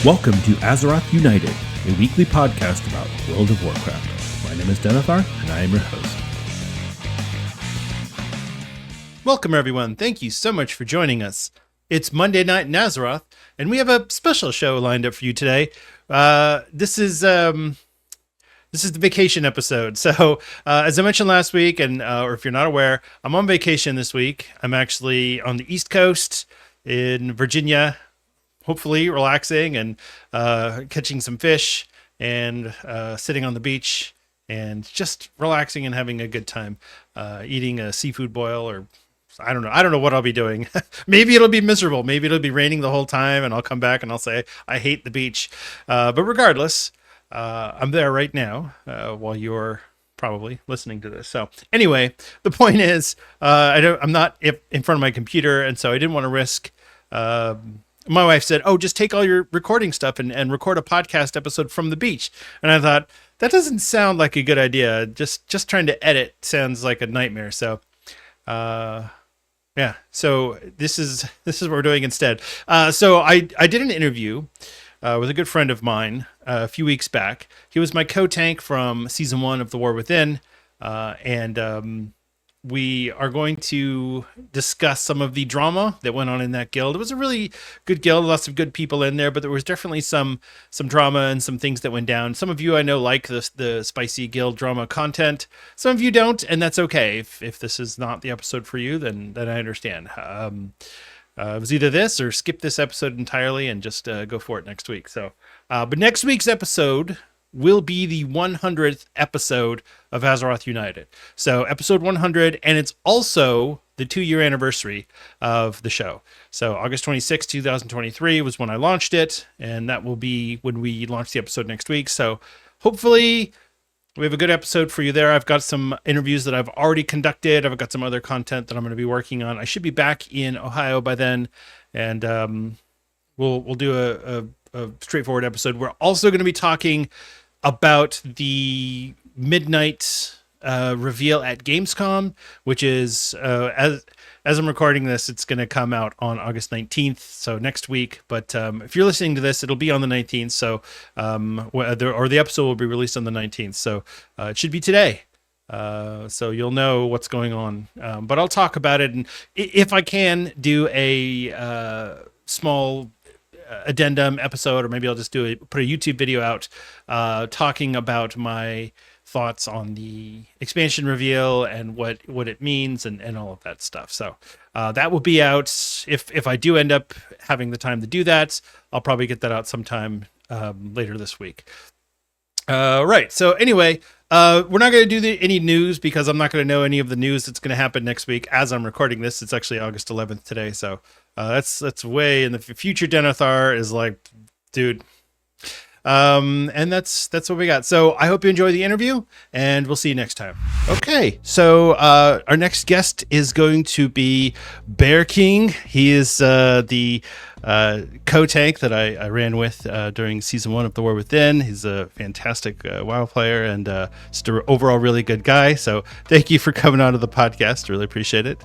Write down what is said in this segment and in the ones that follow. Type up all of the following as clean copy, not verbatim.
Welcome to Azeroth United, a weekly podcast about World of Warcraft. My name is Denethar, and I am your host. Welcome, everyone. Thank you so much for joining us. It's Monday night in Azeroth, and we have a special show lined up for you today. This is the vacation episode. So, as I mentioned last week, or if you're not aware, I'm on vacation this week. I'm actually on the East Coast in Virginia, hopefully relaxing and catching some fish and sitting on the beach and just relaxing and having a good time, eating a seafood boil, or I don't know what I'll be doing. Maybe it'll be miserable. Maybe it'll be raining the whole time and I'll come back and I'll say I hate the beach. But regardless, I'm there right now while you're probably listening to this. So anyway, the point is I'm not in front of my computer, and so I didn't want to risk my wife said, "Oh, just take all your recording stuff and record a podcast episode from the beach." And I thought, that doesn't sound like a good idea. Just trying to edit sounds like a nightmare. So, yeah. So this is what we're doing instead. So I did an interview with a good friend of mine a few weeks back. He was my co-tank from season 1 of The War Within, and we are going to discuss some of the drama that went on in that guild. It was a really good guild, lots of good people in there, but there was definitely some drama and some things that went down. Some of you I know like the spicy guild drama content. Some of you don't, and that's okay. If this is not the episode for you, then I understand. It was either this or skip this episode entirely and just go for it next week. So, but next week's episode will be the 100th episode of Azeroth United. So episode 100, and it's also the 2-year anniversary of the show. So August 26, 2023 was when I launched it, and that will be when we launch the episode next week. So hopefully we have a good episode for you there. I've got some interviews that I've already conducted. I've got some other content that I'm going to be working on. I should be back in Ohio by then, and we'll do a straightforward episode. We're also going to be talking about the midnight reveal at Gamescom, which is as I'm recording this, it's going to come out on August 19th, so next week. But if you're listening to this, it'll be on the 19th. So or the episode will be released on the 19th. So it should be today. So you'll know what's going on. But I'll talk about it, and if I can do a small addendum episode, or maybe I'll just put a YouTube video out talking about my thoughts on the expansion reveal and what it means and all of that stuff. So that will be out. If I do end up having the time to do that, I'll probably get that out sometime later this week. Right. So anyway, we're not going to do any news because I'm not going to know any of the news that's going to happen next week as I'm recording this. It's actually August 11th today. So that's way in the future. Denethar is like, dude. And that's what we got. So I hope you enjoy the interview, and we'll see you next time. Okay. So our next guest is going to be BearKing. He is the co-tank that I ran with during season 1 of The War Within. He's a fantastic WoW player and just an overall really good guy. So thank you for coming on to the podcast. Really appreciate it.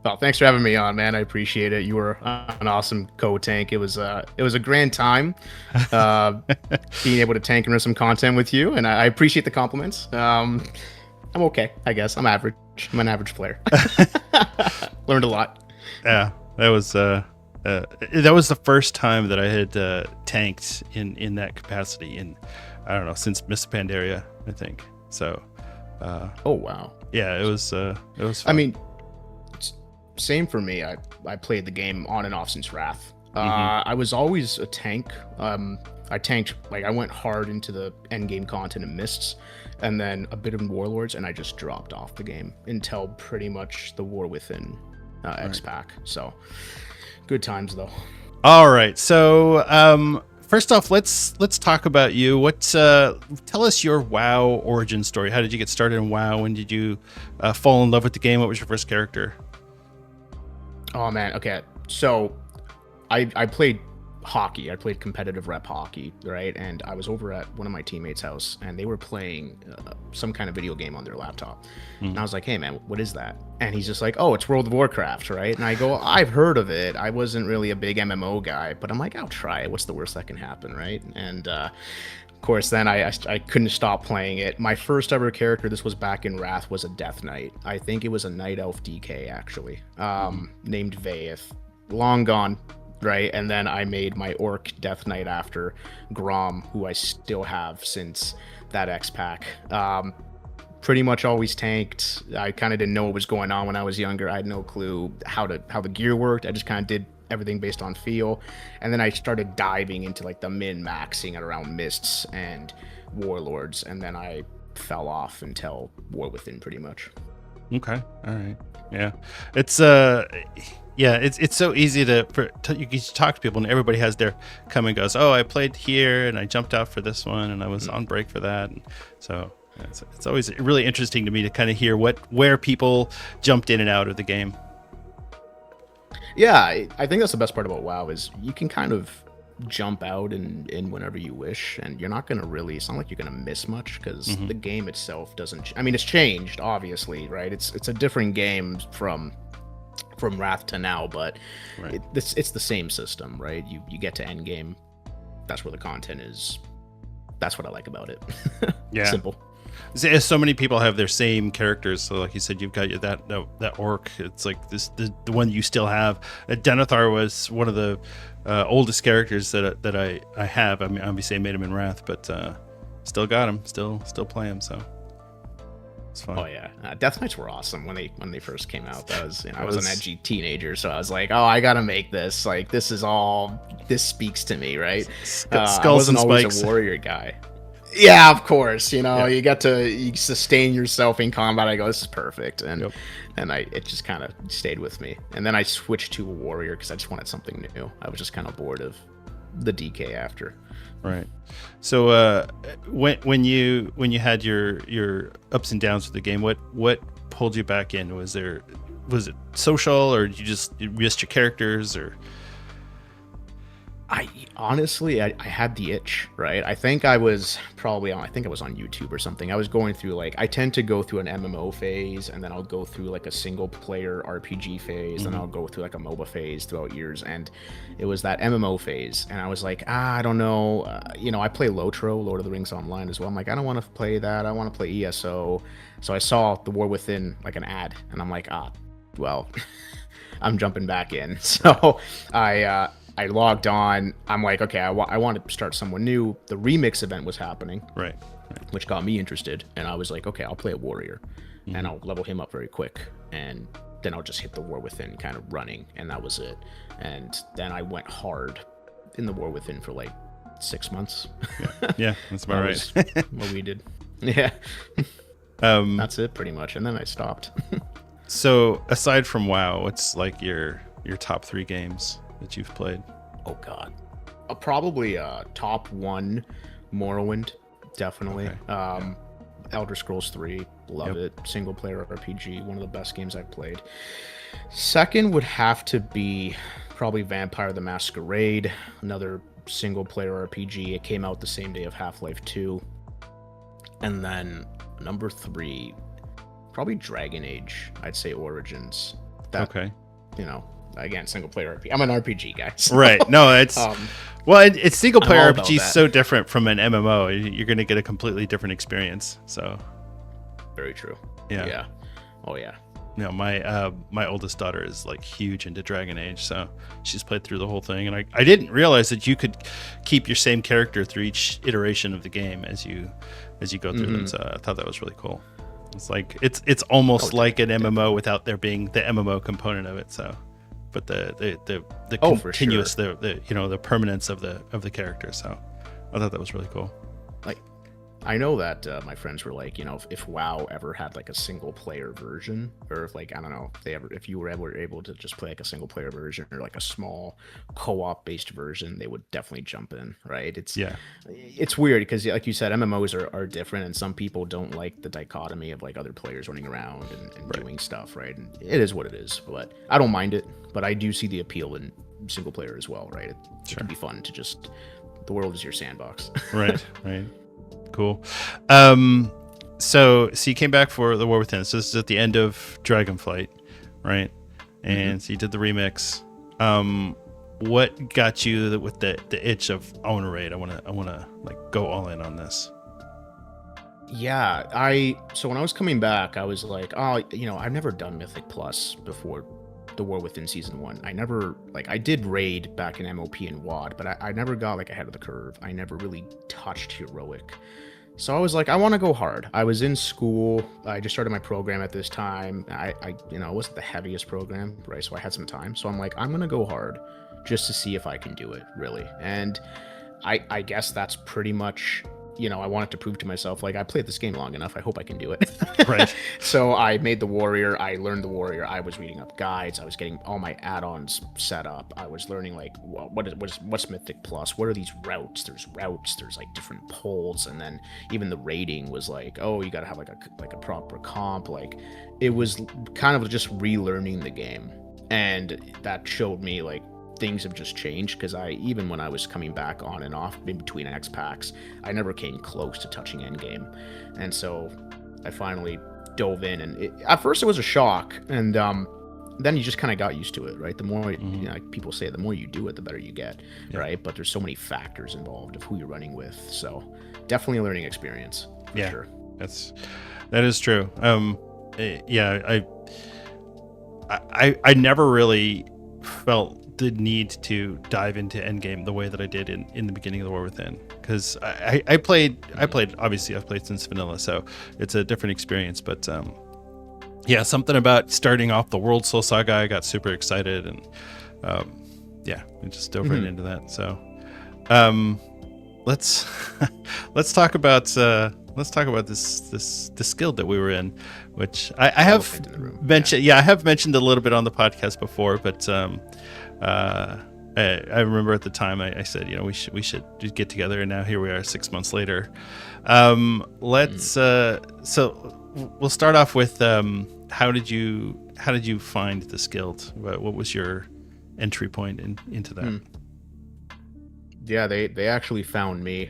Well, thanks for having me on, man. I appreciate it. You were an awesome co-tank. It was a grand time being able to tank and run some content with you, and I appreciate the compliments. I'm okay, I guess. I'm average. I'm an average player. Learned a lot. Yeah, that was the first time that I had tanked in that capacity in, I don't know, since Miss Pandaria, I think. So. Oh wow. Yeah, it was fun. I mean, same for me. I played the game on and off since Wrath. I was always a tank. I tanked, I went hard into the end game content and Mists, and then a bit of Warlords, and I just dropped off the game until pretty much the War Within X-Pack. So good times though. All right. So first off, let's talk about you. Tell us your WoW origin story. How did you get started in WoW? When did you fall in love with the game? What was your first character? Oh man, okay. So I played hockey. I played competitive rep hockey, right? And I was over at one of my teammates' house, and they were playing some kind of video game on their laptop. And I was like, hey, man, what is that? And he's just like, oh, it's World of Warcraft, right? And I go, I've heard of it. I wasn't really a big MMO guy, but I'm like, I'll try it. What's the worst that can happen, right? And of course, then I couldn't stop playing it. My first ever character, this was back in Wrath, was a Death Knight. I think it was a Night Elf DK, actually, named Vaeth. Long gone. Right, and then I made my Orc Death Knight after Grom, who I still have since that X-Pack. Pretty much always tanked. I kind of didn't know what was going on when I was younger. I had no clue how the gear worked. I just kind of did everything based on feel. And then I started diving into like the min-maxing around Mists and Warlords, and then I fell off until War Within, pretty much. Okay, all right, yeah, it's so easy to you can talk to people and everybody has their come and goes. Oh, I played here and I jumped out for this one and I was on break for that. And so it's always really interesting to me to kind of hear where people jumped in and out of the game. Yeah, I think that's the best part about WoW is you can kind of jump out and in whenever you wish, and you're not going to really, it's not like you're going to miss much because the game itself doesn't, I mean, it's changed, obviously, right? It's a different game from Wrath to now, but right. It's the same system, right? You get to end game, that's where the content is. That's what I like about it. Yeah, simple. So many people have their same characters. So like you said, you've got that orc. It's like the one you still have. Denethar was one of the oldest characters that I have. I mean, obviously I made him in Wrath, but still got him. Still play him. So it's fun. Oh yeah, Death Knights were awesome when they first came out. That was, I was an edgy teenager, so I was like, oh, I gotta make this. Like this speaks to me, right? Skulls I wasn't and always spikes. a warrior guy. Yeah, of course. You sustain yourself in combat. I go, this is perfect, and it just kind of stayed with me. And then I switched to a warrior because I just wanted something new. I was just kind of bored of the DK after. Right. So when you had your ups and downs with the game, what pulled you back in? Was it social, or you missed your characters, or? I honestly had the itch, right? I think I was on YouTube or something. I was going through I tend to go through an MMO phase, and then I'll go through a single player RPG phase, and I'll go through a MOBA phase throughout years. And it was that MMO phase, and I was like, I don't know. I play Lotro, Lord of the Rings Online as well. I'm like, I don't want to play that. I want to play ESO. So I saw the War Within an ad, and I'm like, well, I'm jumping back in. So I logged on. I'm like, okay, I want to start someone new. The remix event was happening, right, which got me interested. And I was like, okay, I'll play a warrior, and I'll level him up very quick, and then I'll just hit the War Within kind of running, and that was it. And then I went hard in the War Within for 6 months. Yeah, that's about right. What we did. Yeah. That's it pretty much. And then I stopped. So aside from WoW, what's your top 3 games that you've played? Oh god, probably top 1 Morrowind, definitely. Okay. Elder Scrolls 3, love it. Single player RPG, one of the best games I've played. Second would have to be probably Vampire the Masquerade, another single player RPG. It came out the same day of Half-Life 2. And then number 3, probably Dragon Age, I'd say Origins. Okay. Again, single player RPG. I'm an RPG guy. So. Right. No, it's it's single player RPG is that. so different from an MMO. You're going to get a completely different experience. So very true. Yeah. Oh yeah. My oldest daughter is huge into Dragon Age, so she's played through the whole thing, and I didn't realize that you could keep your same character through each iteration of the game as you go through them. So I thought that was really cool. It's it's almost like an MMO without there being the MMO component of it. So. But the continuous, for sure. the permanence of the character. So I thought that was really cool. I know that my friends were like, if WoW ever had a single player version, or if I don't know, if you were able to just play a single player version or a small co-op based version, they would definitely jump in, right? It's weird because like you said, MMOs are different, and some people don't like the dichotomy of other players running around and right. doing stuff, right? And it is what it is, but I don't mind it. But I do see the appeal in single player as well, right? It Sure. can be fun to just, the world is your sandbox. Right. Cool. So you came back for the War Within. So this is at the end of Dragonflight, right? And so you did the remix. What got you with the itch of I want to raid? I want to like go all in on this. Yeah, so when I was coming back, I was like, oh, I've never done Mythic Plus before the War Within Season 1. I did raid back in MOP and WoD, but I never got like ahead of the curve. I never really touched Heroic. So I was like, I want to go hard. I was in school. I just started my program at this time. It wasn't the heaviest program, right? So I had some time. So I'm like, I'm going to go hard just to see if I can do it, really. And I guess that's pretty much, I wanted to prove to myself, like, I played this game long enough. I hope I can do it. Right. So I made the warrior. I learned the warrior. I was reading up guides. I was getting all my add-ons set up. I was learning, like, what's Mythic Plus? What are these routes? There's like different poles, and then even the rating was like, oh, you gotta have like a proper comp. Like, it was kind of just relearning the game, and that showed me like things have just changed, because even when I was coming back on and off in between X packs, I never came close to touching endgame. And so I finally dove in, and at first it was a shock, and then you just kind of got used to it, right? The more like people say, the more you do it, the better you get, right? But there's so many factors involved of who you're running with, so definitely a learning experience for sure. That is true. I never really felt the need to dive into endgame the way that I did in the beginning of the War Within, because I played obviously I've played since vanilla, so it's a different experience, but something about starting off the World Soul Saga, I got super excited, and we just dove right into that. So let's talk about this guild that we were in, which I have mentioned. Yeah, I have mentioned a little bit on the podcast before, but I remember at the time I said, we should get together, and now here we are 6 months later. So we'll start off with how did you find this guild? What was your entry point into that? Yeah, they actually found me.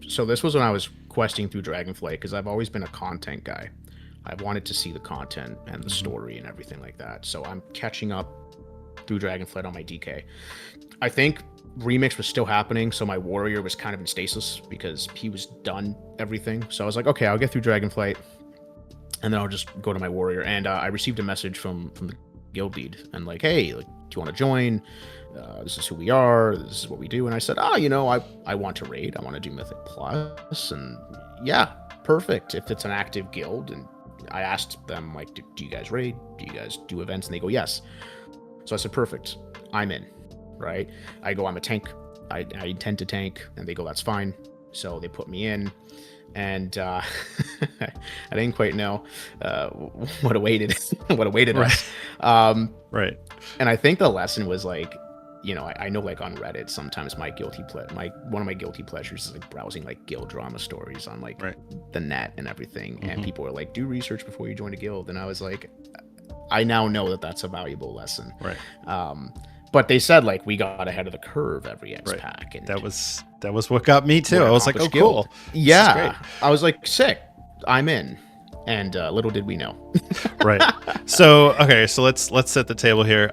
So this was when I was questing through Dragonflight, because I've always been a content guy. I wanted to see the content and the story and everything like that. So I'm catching up through Dragonflight on my DK. I think Remix was still happening, so my warrior was kind of in stasis because he was done everything. So I was like, okay, I'll get through Dragonflight, and then I'll just go to my warrior. And I received a message from the guild lead, and like, hey, like, do you want to join? This is who we are. This is what we do. And I said, I want to raid. I want to do Mythic Plus. And yeah, perfect. If it's an active guild. And I asked them, like, do you guys raid? Do you guys do events? And they go, yes. So I said, perfect. I'm in, right? I go, I'm a tank. I intend to tank. And they go, that's fine. So they put me in. And I didn't quite know what awaited us. Right. And I think the lesson was like, I know, like, on Reddit, sometimes one of my guilty pleasures is like browsing like guild drama stories on like the net and everything. And people are like, do research before you join a guild. And I was like, I now know that that's a valuable lesson. Right. But they said, like, we got ahead of the curve every X pack, and that was what got me too. I was like, oh, cool. Yeah, I was like, sick. I'm in. And little did we know. Right. So okay, so let's set the table here.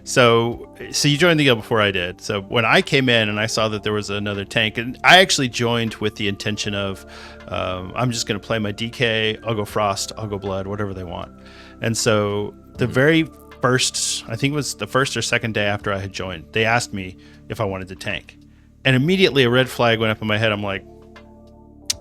So you joined the guild before I did. So when I came in and I saw that there was another tank, and I actually joined with the intention of, I'm just going to play my DK. I'll go Frost. I'll go Blood. Whatever they want. And so the very first, I think it was the first or second day after I had joined, they asked me if I wanted to tank, and immediately a red flag went up in my head. I'm like,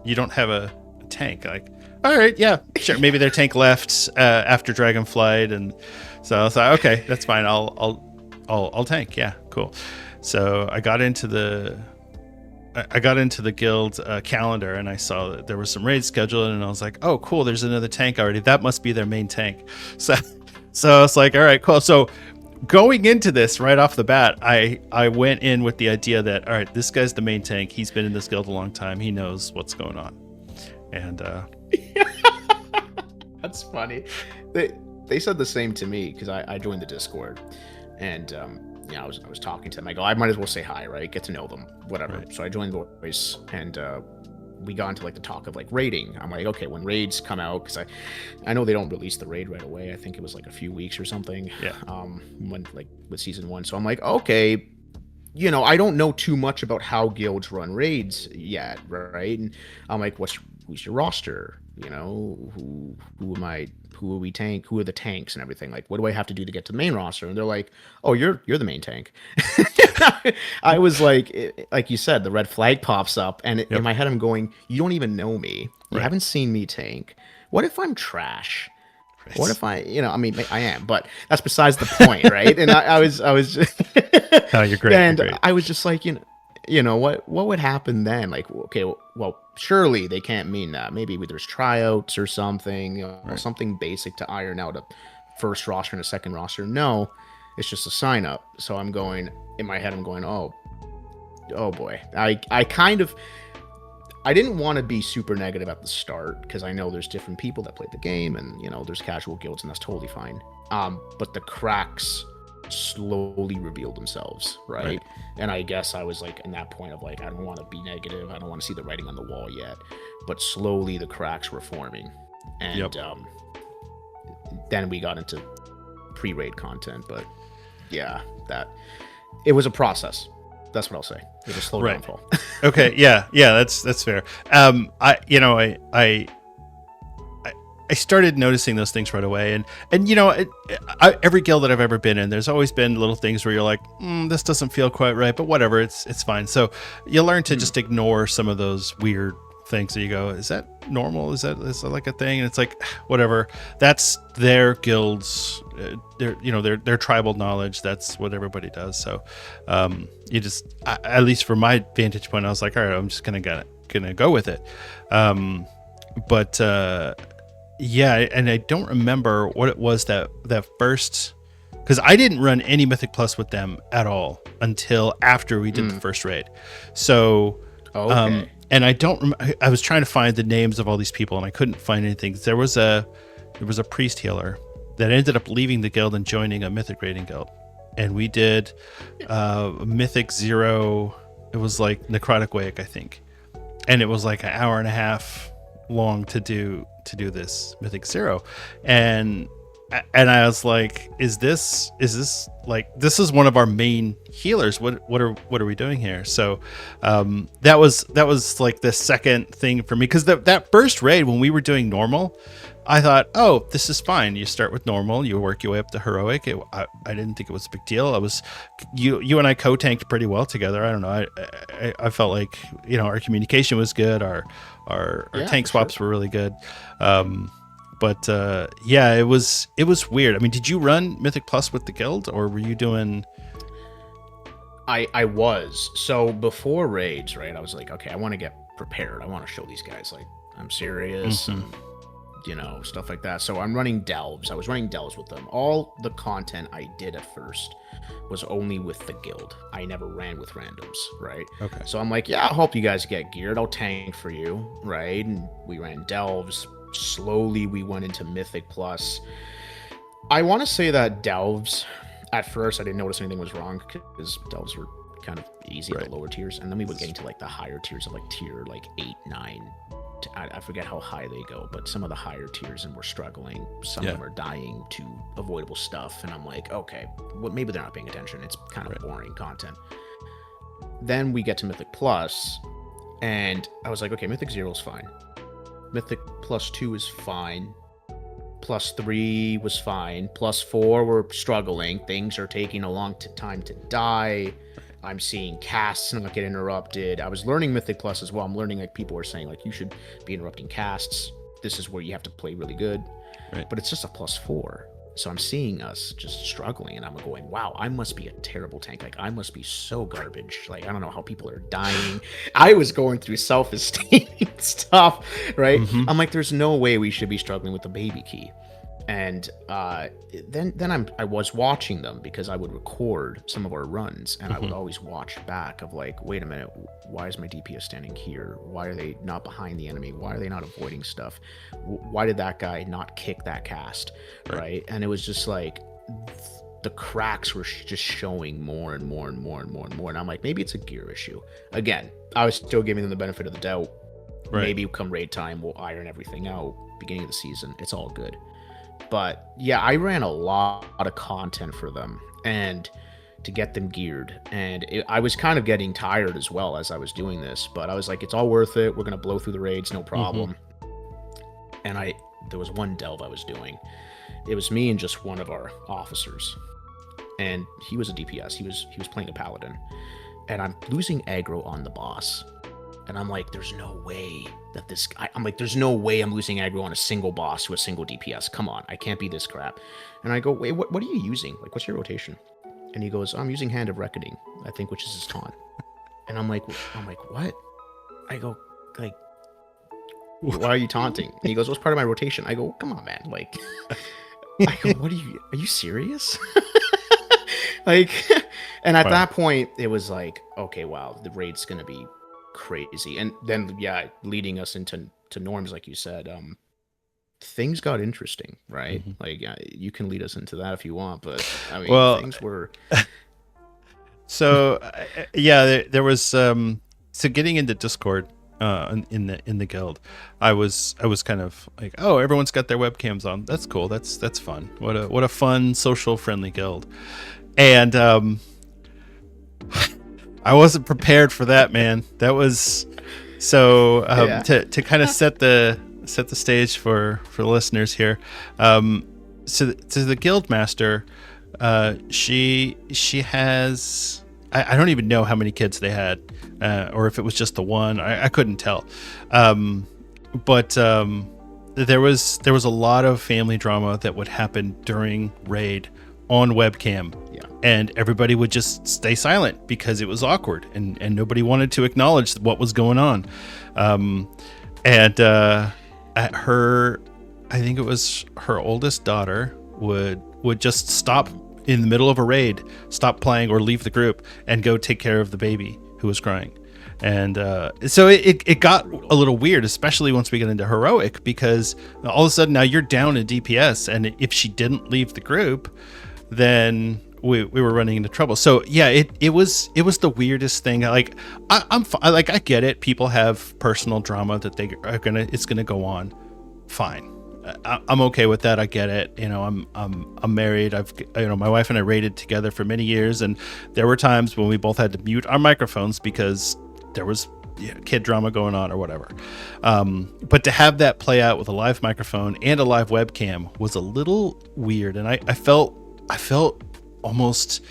you don't have a tank? Like, all right, yeah, sure. Maybe their tank left after Dragonflight, and so I was like, okay, that's fine. I'll tank. Yeah, cool. So I got into the guild calendar, and I saw that there was some raids scheduled, and I was like, oh, cool. There's another tank already. That must be their main tank. So I was like, all right, cool. So going into this right off the bat, I went in with the idea that, all right, this guy's the main tank. He's been in this guild a long time. He knows what's going on. And that's funny. They said the same to me, because I joined the Discord, and I was talking to them. I go, I might as well say hi, right? Get to know them, whatever. Right. So I joined Voice, and we got into like the talk of like raiding. I'm like, okay, when raids come out, because I know they don't release the raid right away. I think it was like a few weeks or something. Yeah. When like with season 1. So I'm like, okay, I don't know too much about how guilds run raids yet, right? And I'm like, who's your roster? Who am I? Who are we tank? Who are the tanks and everything? Like, what do I have to do to get to the main roster? And they're like, oh, you're the main tank. I was like you said, the red flag pops up, and in my head I'm going, you don't even know me. You haven't seen me tank. What if I'm trash? What if I am, but that's besides the point, right? And I was just, oh, you're great. And you're great. I was just like, what would happen then? Like, okay, well, surely they can't mean that. Maybe there's tryouts or something, something basic to iron out a first roster and a second roster. No, it's just a sign up. So I'm going, in my head, oh boy. I didn't want to be super negative at the start, because I know there's different people that play the game, and there's casual guilds, and that's totally fine. But the cracks slowly revealed themselves, right? And I guess I was like in that point of like, I don't want to be negative, I don't want to see the writing on the wall yet, but slowly the cracks were forming, and then we got into pre-raid content. But yeah, that it was a process. That's what I'll say. It was a slow downfall. Okay, yeah, that's fair. I started noticing those things right away, and every guild that I've ever been in, there's always been little things where you're like, this doesn't feel quite right, but whatever, it's fine. So you learn to just ignore some of those weird things that you go, is that normal? Is that like a thing? And it's like, whatever. That's their guilds, their tribal knowledge. That's what everybody does. So you just, at least from my vantage point, I was like, all right, I'm just gonna go with it. Yeah, and I don't remember what it was that first, because I didn't run any Mythic Plus with them at all until after we did the first raid. So, and I don't remember. I was trying to find the names of all these people, and I couldn't find anything. There was a priest healer that ended up leaving the guild and joining a Mythic raiding guild, and we did Mythic 0. It was like Necrotic Wake, I think, and it was like an hour and a half long to do this Mythic 0, and I was like, is this like, this is one of our main healers, what are we doing here? So that was like the second thing for me, because that first raid when we were doing normal, I thought, oh, this is fine. You start with normal, you work your way up to heroic. I didn't think it was a big deal. You and I co-tanked pretty well together. I don't know. I felt like, our communication was good. Our tank swaps were really good. But it was weird. I mean, did you run Mythic Plus with the guild, or were you doing? I was. So before raids, right? I was like, okay, I want to get prepared. I want to show these guys like I'm serious, and stuff like that. So I'm running delves. I was running delves with them. All the content I did at first was only with the guild. I never ran with randoms, right? Okay. So I'm like, yeah, I'll help you guys get geared. I'll tank for you, right? And we ran delves. Slowly we went into Mythic Plus. I want to say that delves, at first I didn't notice anything was wrong, because delves were kind of easy at the lower tiers, and then we would get into like the higher tiers of like tier like 8, 9. I forget how high they go, but some of the higher tiers, and we're struggling. Some of them are dying to avoidable stuff, and I'm like, okay, well, maybe they're not paying attention. It's kind of boring content. Then we get to Mythic Plus, and I was like, okay, Mythic 0 is fine. Mythic Plus 2 is fine. Plus 3 was fine. Plus 4, we're struggling. Things are taking a long time to die. I'm seeing casts not get interrupted. I was learning Mythic Plus as well. I'm learning, like, people are saying, like, you should be interrupting casts. This is where you have to play really good. Right. But it's just a plus 4. So I'm seeing us just struggling, and I'm going, wow, I must be a terrible tank. Like, I must be so garbage. Like, I don't know how people are dying. I was going through self-esteem stuff, right? Mm-hmm. I'm like, there's no way we should be struggling with the baby key. And then I was watching them, because I would record some of our runs, and I would always watch back of like, wait a minute, why is my DPS standing here? Why are they not behind the enemy? Why are they not avoiding stuff? Why did that guy not kick that cast? Right? And it was just like, the cracks were just showing more and more and more and more and more. And I'm like, maybe it's a gear issue. Again, I was still giving them the benefit of the doubt. Right. Maybe come raid time, we'll iron everything out. Beginning of the season, it's all good. But yeah, I ran a lot of content for them and to get them geared. And I was kind of getting tired as well as I was doing this. But I was like, it's all worth it. We're going to blow through the raids, no problem. And there was one delve I was doing. It was me and just one of our officers. And he was a DPS. He was playing a paladin. And I'm losing aggro on the boss. And I'm like, there's no way that this guy... I'm like, there's no way I'm losing aggro on a single boss to a single DPS. Come on, I can't be this crap. And I go, wait, what are you using? Like, what's your rotation? And he goes, I'm using Hand of Reckoning, I think, which is his taunt. And I'm like, what? I go, like, why are you taunting? And he goes, what's part of my rotation? I go, come on, man. Like, I go, are you serious? Like, and at that point, it was like, okay, wow, the raid's going to be crazy. And then, yeah, leading us into norms, like you said, things got interesting, right? Like, you can lead us into that if you want, but I mean, things were... So, yeah, there was, so getting into Discord, in the guild, I was kind of like, oh, everyone's got their webcams on. That's cool. That's fun. What a fun, social, friendly guild. And I wasn't prepared for that, man. That was so to kind of set the stage for listeners here. So the guild master, she has, I don't even know how many kids they had, or if it was just the one. I couldn't tell. But there was a lot of family drama that would happen during raid on webcam. And everybody would just stay silent because it was awkward and nobody wanted to acknowledge what was going on. At her, I think it was her oldest daughter would just stop in the middle of a raid, stop playing or leave the group and go take care of the baby who was crying. And so it got a little weird, especially once we get into heroic, because all of a sudden now you're down in DPS, and if she didn't leave the group, then we were running into trouble. So yeah, it was the weirdest thing. Like I get it. People have personal drama that it's gonna go on. Fine. I'm okay with that. I get it. You know, I'm married. My wife and I raided together for many years, and there were times when we both had to mute our microphones because there was kid drama going on or whatever. But to have that play out with a live microphone and a live webcam was a little weird, and I felt almost,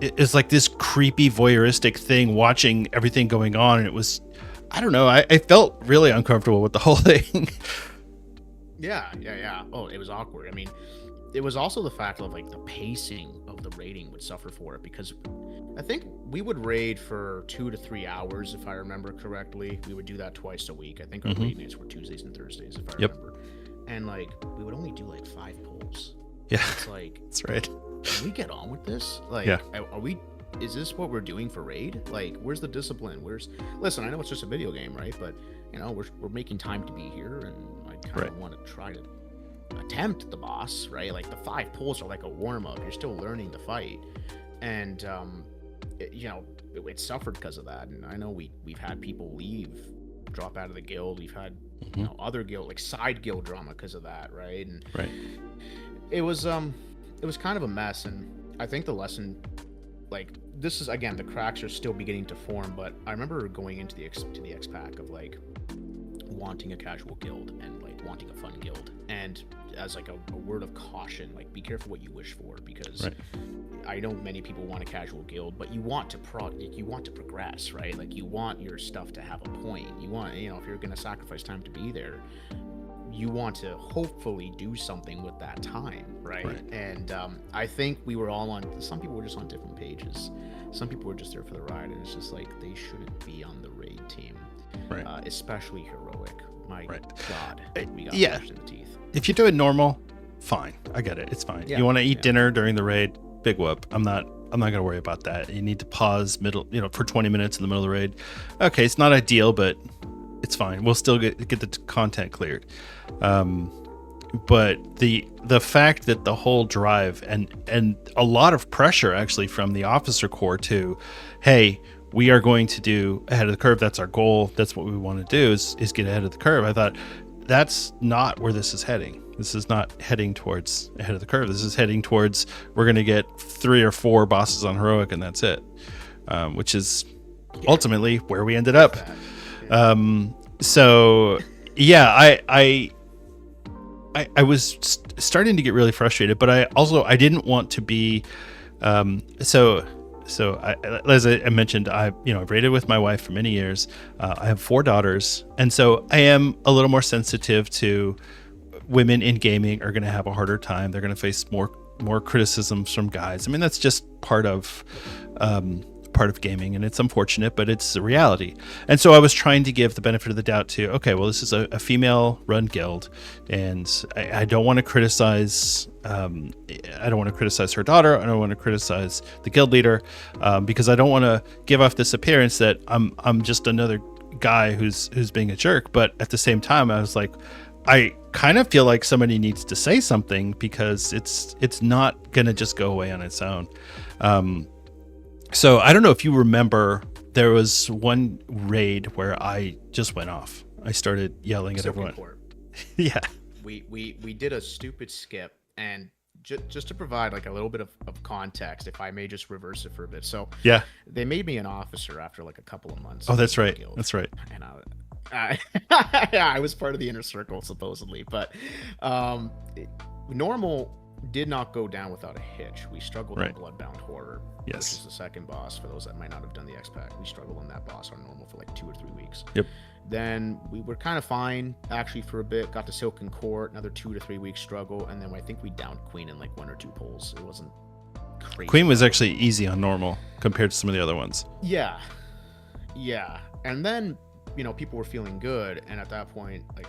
it's like this creepy voyeuristic thing watching everything going on, and it was, I don't know, I felt really uncomfortable with the whole thing. Yeah. Oh, it was awkward. I mean, it was also the fact of like the pacing of the raiding would suffer for it, because I think we would raid for 2 to 3 hours, if I remember correctly. We would do that twice a week. I think our raid nights were Tuesdays and Thursdays, if I remember. And like, we would only do like 5 pulls. Yeah, it's like, that's right. Can we get on with this? Like, is this what we're doing for raid? Like, where's the discipline? Listen, I know it's just a video game, right? But you know, we're making time to be here, and I kind of want to try to attempt the boss, right? Like, the 5 pulls are like a warm-up. You're still learning to fight, and it suffered because of that. And I know we've had people drop out of the guild. We've had other guild, like side guild drama because of that, right? And it was kind of a mess. And I think the lesson, like, this is, again, the cracks are still beginning to form, but I remember going into the X-Pack of like wanting a casual guild and like wanting a fun guild, and as like a word of caution, like, be careful what you wish for, because I know many people want a casual guild, but you want to progress, right? Like, you want your stuff to have a point. You want, if you're going to sacrifice time to be there, you want to hopefully do something with that time, right? And I think we were all some people were just on different pages. Some people were just there for the ride, and it's just like, they shouldn't be on the raid team, especially heroic. My God, we got punched in the teeth. If you're doing normal, fine. I get it. It's fine. Yeah. You want to eat dinner during the raid, big whoop. I'm not going to worry about that. You need to pause for 20 minutes in the middle of the raid. Okay, it's not ideal, but it's fine. We'll still get the content cleared. but the fact that the whole drive and a lot of pressure actually from the officer corps to, hey, we are going to do ahead of the curve. That's our goal. That's what we want to do is get ahead of the curve. I thought that's not where this is heading. This is not heading towards ahead of the curve. This is heading towards we're going to get 3 or 4 bosses on heroic and that's it, which is ultimately where we ended up. So yeah, I was starting to get really frustrated, but I didn't want to be so as I mentioned, I've raided with my wife for many years. I have 4 daughters, and so I am a little more sensitive to women in gaming are going to have a harder time. They're going to face more criticisms from guys. I mean, that's just part of gaming, and it's unfortunate, but it's the reality. And so I was trying to give the benefit of the doubt to, okay, well, this is a female-run guild, and I don't want to criticize. I don't want to criticize her daughter. I don't want to criticize the guild leader, because I don't want to give off this appearance that I'm just another guy who's being a jerk. But at the same time, I was like, I kind of feel like somebody needs to say something because it's not gonna just go away on its own. So I don't know if you remember, there was one raid where I just went off. I started yelling at everyone. Yeah. We did a stupid skip, and just to provide like a little bit of context, if I may just reverse it for a bit. So yeah, they made me an officer after like a couple of months. Oh, that's right. That's right. And I was part of the inner circle supposedly, but normal did not go down without a hitch. We struggled on Bloodbound Horror, which is the second boss. For those that might not have done the X-Pack, we struggled on that boss on normal for like 2 or 3 weeks. Yep. Then we were kind of fine actually for a bit. Got to Silken Court, another 2 to 3 weeks struggle, and then I think we downed Queen in like 1 or 2 pulls. It wasn't crazy. Queen was actually easy on normal compared to some of the other ones. Yeah, and then people were feeling good, and at that point, like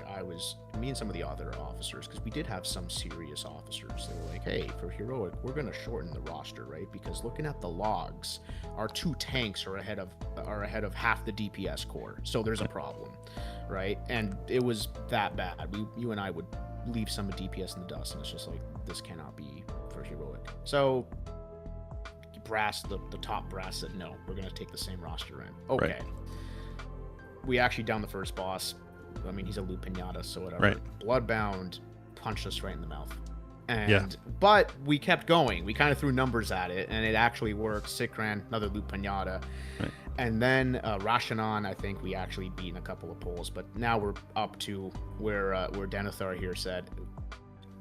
me and some of the other officers, because we did have some serious officers, they were like, hey, for heroic, we're going to shorten the roster, right? Because looking at the logs, our 2 tanks are ahead of half the DPS core, so there's a problem, right? And it was that bad. You and I would leave some of DPS in the dust, and it's just like, this cannot be for heroic. So the top brass said, no, we're going to take the same roster in. Okay. Right. We actually downed the first boss. I mean, he's a loot pinata, so whatever. Right. Bloodbound punched us right in the mouth. But we kept going. We kind of threw numbers at it, and it actually worked. Sikran, another loot pinata. Right. And then Rashanan, I think we actually beat in a couple of pulls. But now we're up to where Denethar here said,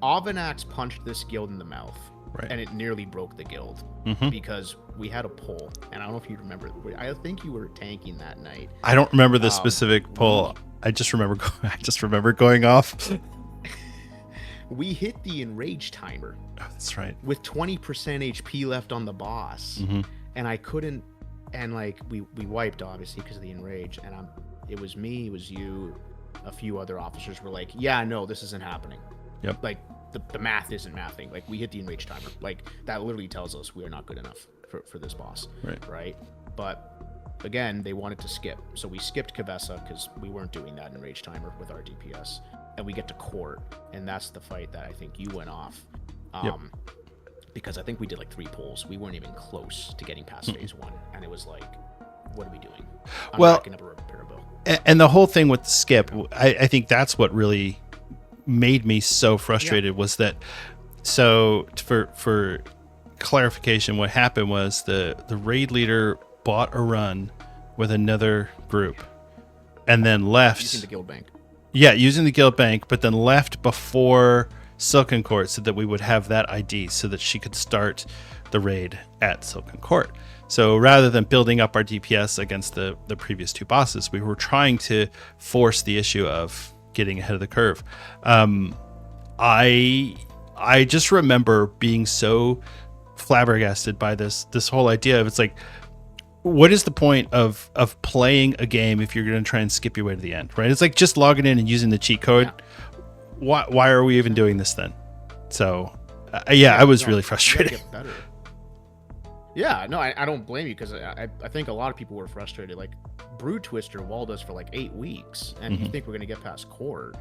Avanax punched this guild in the mouth. Right. And it nearly broke the guild because we had a pull, and I don't know if you remember. I think you were tanking that night. I don't remember the specific pull. I just remember going off. We hit the enrage timer. Oh, that's right. With 20% HP left on the boss, and I couldn't. And like we wiped obviously because of the enrage, and it was me, it was you, a few other officers were like, yeah, no, this isn't happening. Yep. Like. The math isn't mathing. Like, we hit the enrage timer. Like, that literally tells us we are not good enough for this boss. Right? But, again, they wanted to skip. So we skipped Kavessa because we weren't doing that enrage timer with our DPS. And we get to court. And that's the fight that I think you went off. Because I think we did like 3 pulls. We weren't even close to getting past phase 1. And it was like, what are we doing? I'm racking up a repair bill. And the whole thing with the skip, I think that's what really made me so frustrated was that. So for clarification, what happened was the raid leader bought a run with another group and then left using the guild bank. Using the guild bank, but then left before Silken Court so that we would have that ID so that she could start the raid at Silken Court. So rather than building up our DPS against the previous 2 bosses, we were trying to force the issue of getting ahead of the curve. I just remember being so flabbergasted by this whole idea of, it's like, what is the point of playing a game if you're going to try and skip your way to the end, right? It's like just logging in and using the cheat code. Why are we even doing this then? So I was really frustrated. Get better. Yeah, no, I don't blame you, because I think a lot of people were frustrated. Like, Brood Twister walled us for like 8 weeks, and you think we're going to get past court.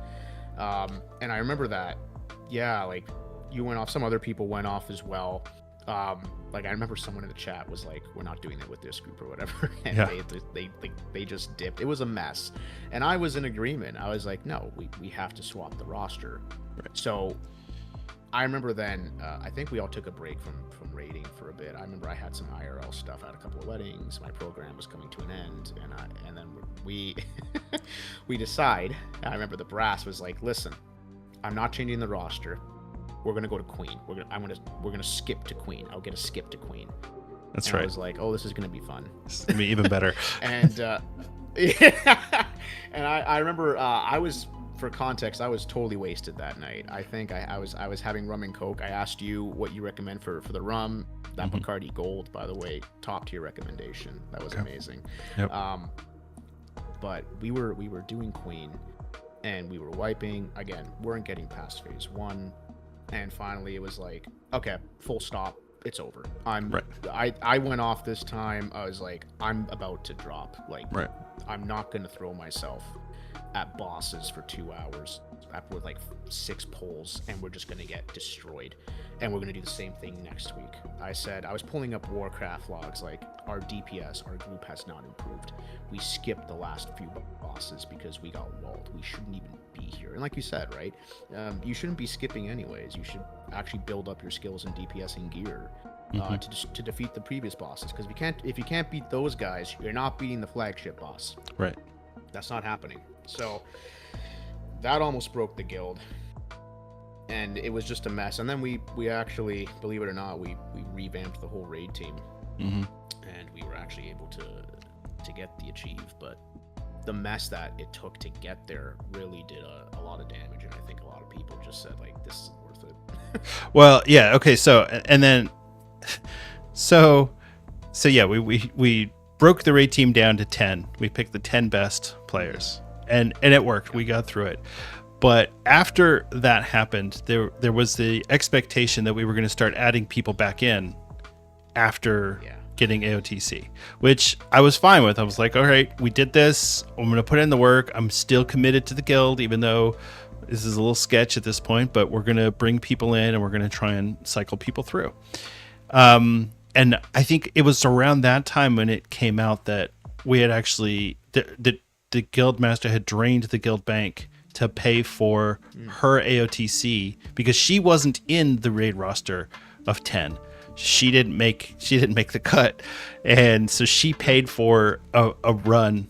And I remember that yeah, like you went off, some other people went off as well. Like I remember someone in the chat was like, we're not doing it with this group or whatever, and they just dipped. It was a mess, and I was in agreement. I was like, no, we have to swap the roster. Right. So I remember then, I think we all took a break from raiding for a bit. I remember I had some IRL stuff. I had a couple of weddings. My program was coming to an end, and then we we decide. I remember the brass was like, listen, I'm not changing the roster. We're gonna go to Queen. We're gonna skip to Queen. I'll get a skip to Queen. That's and right. I was like, oh, this is gonna be fun. It's gonna be even better. And yeah. And I remember I was, for context, I was totally wasted that night. I think I was having rum and coke. I asked you what you recommend for the rum. That Bacardi Gold, by the way, top tier recommendation. That was amazing. Yep. But we were doing Queen, and we were wiping again. Weren't getting past phase 1. And finally, it was like, okay, full stop. It's over. I went off this time. I was like, I'm about to drop. Like, I'm not going to throw myself at bosses for 2 hours with like 6 pulls, and we're just going to get destroyed. And we're going to do the same thing next week. I said, I was pulling up Warcraft logs, like, our DPS, our group has not improved. We skipped the last few bosses because we got walled. We shouldn't even be here. And like you said, right, you shouldn't be skipping anyways. You should actually build up your skills in DPS and gear to defeat the previous bosses. Because if you can't beat those guys, you're not beating the flagship boss. Right. That's not happening. So that almost broke the guild, and it was just a mess. And then we actually, believe it or not, we revamped the whole raid team, and we were actually able to get the achieve. But the mess that it took to get there really did a lot of damage, and I think a lot of people just said, like, this isn't worth it. Well, yeah, okay, so yeah, we broke the raid team down to 10. We picked the 10 best players, and it worked. We got through it. But after that happened, there was the expectation that we were going to start adding people back in after getting AOTC, which I was fine with. I was like, all right, we did this. I'm going to put in the work. I'm still committed to the guild, even though this is a little sketch at this point, but we're going to bring people in and we're going to try and cycle people through. And I think it was around that time when it came out that we had actually, the guild master had drained the guild bank to pay for her AOTC because she wasn't in the raid roster of 10. She didn't make the cut, and so she paid for a run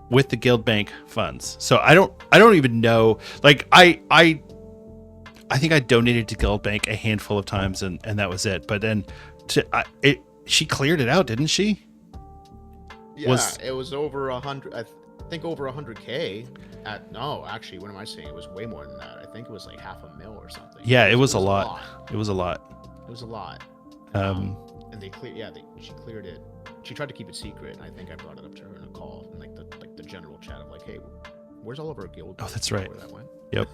with the guild bank funds. So I don't even know. Like I think I donated to guild bank a handful of times, and that was it. But then she cleared it out, didn't she? Yeah, it was over 100. I think over 100K. No, actually, what am I saying? It was way more than that. I think it was like $500,000 or something. Yeah, it was a lot. It was a lot. It was a lot. And they cleared. Yeah, she cleared it. She tried to keep it secret, and I think I brought it up to her in a call, in like the general chat of like, hey, where's all of our guild? Oh, that's right. Where that went. Yep,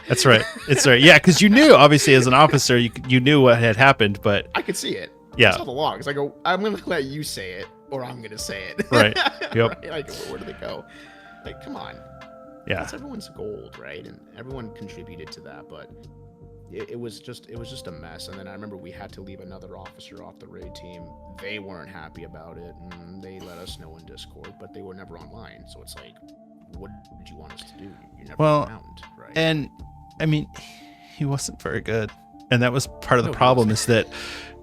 that's right. It's right. Yeah, because you knew, obviously, as an officer, you knew what had happened, but I could see it. Yeah. It's all the logs. I go, I'm gonna let you say it, or I'm gonna say it. Right. Yep. Right? Like, where do they go? Like, come on. Yeah. That's everyone's gold, right? And everyone contributed to that, but it was just a mess. And then I remember we had to leave another officer off the raid team. They weren't happy about it, and they let us know in Discord, but they were never online. So it's like, what did you want us to do? You're never around, right? And I mean, he wasn't very good, and that was part of the problem. Is that,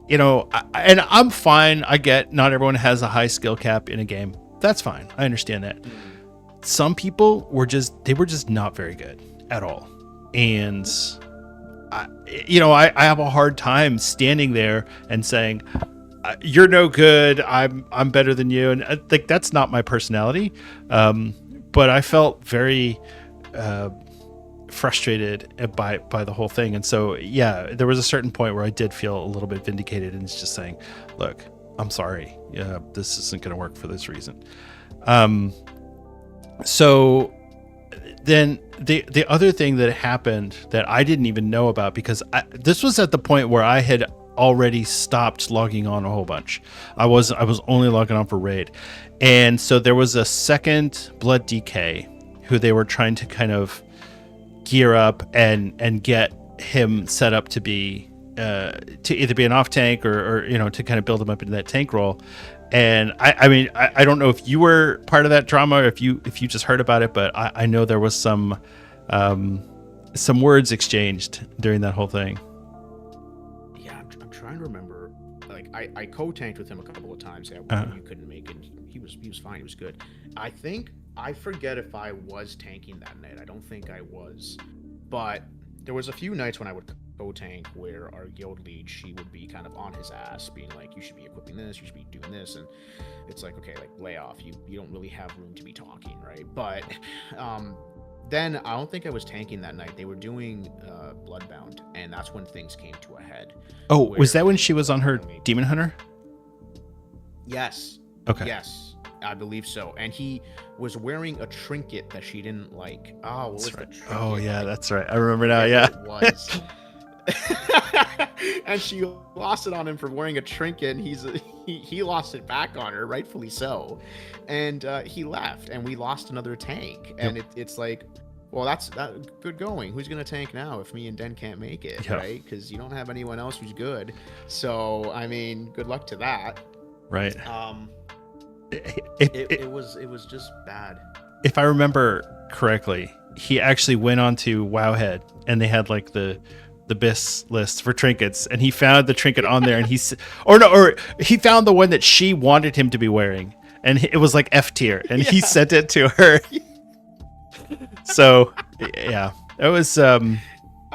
you know, and I'm fine. I get not everyone has a high skill cap in a game. That's fine. I understand that. Some people were just not very good at all, and I have a hard time standing there and saying, you're no good, I'm better than you, and like that's not my personality. But I felt very frustrated by the whole thing, and so yeah, there was a certain point where I did feel a little bit vindicated, and it's just saying, look, I'm sorry, this isn't going to work for this reason. So then the other thing that happened that I didn't even know about, because this was at the point where I had already stopped logging on a whole bunch. I was only logging on for raid. And so there was a second Blood DK who they were trying to kind of gear up and get him set up to be to either be an off tank or to kind of build him up into that tank role. And I mean, I don't know if you were part of that drama or if you just heard about it, but I know there was some words exchanged during that whole thing. Yeah, I'm trying to remember. Like I co-tanked with him a couple of times. Yeah, you couldn't make it. He was fine. He was good. I forget if I was tanking that night. I don't think I was, but there was a few nights when I would co-tank where our guild lead, she would be kind of on his ass, being like, you should be equipping this, you should be doing this, and it's like, okay, like lay off. You don't really have room to be talking, right? But then I don't think I was tanking that night. They were doing Bloodbound, and that's when things came to a head. Oh, was that when she was on her Demon Hunter? Yes. Okay. Yes, I believe so. And he was wearing a trinket that she didn't like. Oh, what was the trinket? Oh, yeah, that's right. I remember now, yeah. It was. And she lost it on him for wearing a trinket, and he lost it back on her, rightfully so. And he left, and we lost another tank. And it's like, well, that's good going. Who's going to tank now if me and Den can't make it, right? Because you don't have anyone else who's good. So, I mean, good luck to that. Right. It was just bad. If I remember correctly, he actually went onto Wowhead, and they had like the BIS list for trinkets, and he found the trinket on there, and he found the one that she wanted him to be wearing, and it was like F tier, and he sent it to her. So yeah, it was I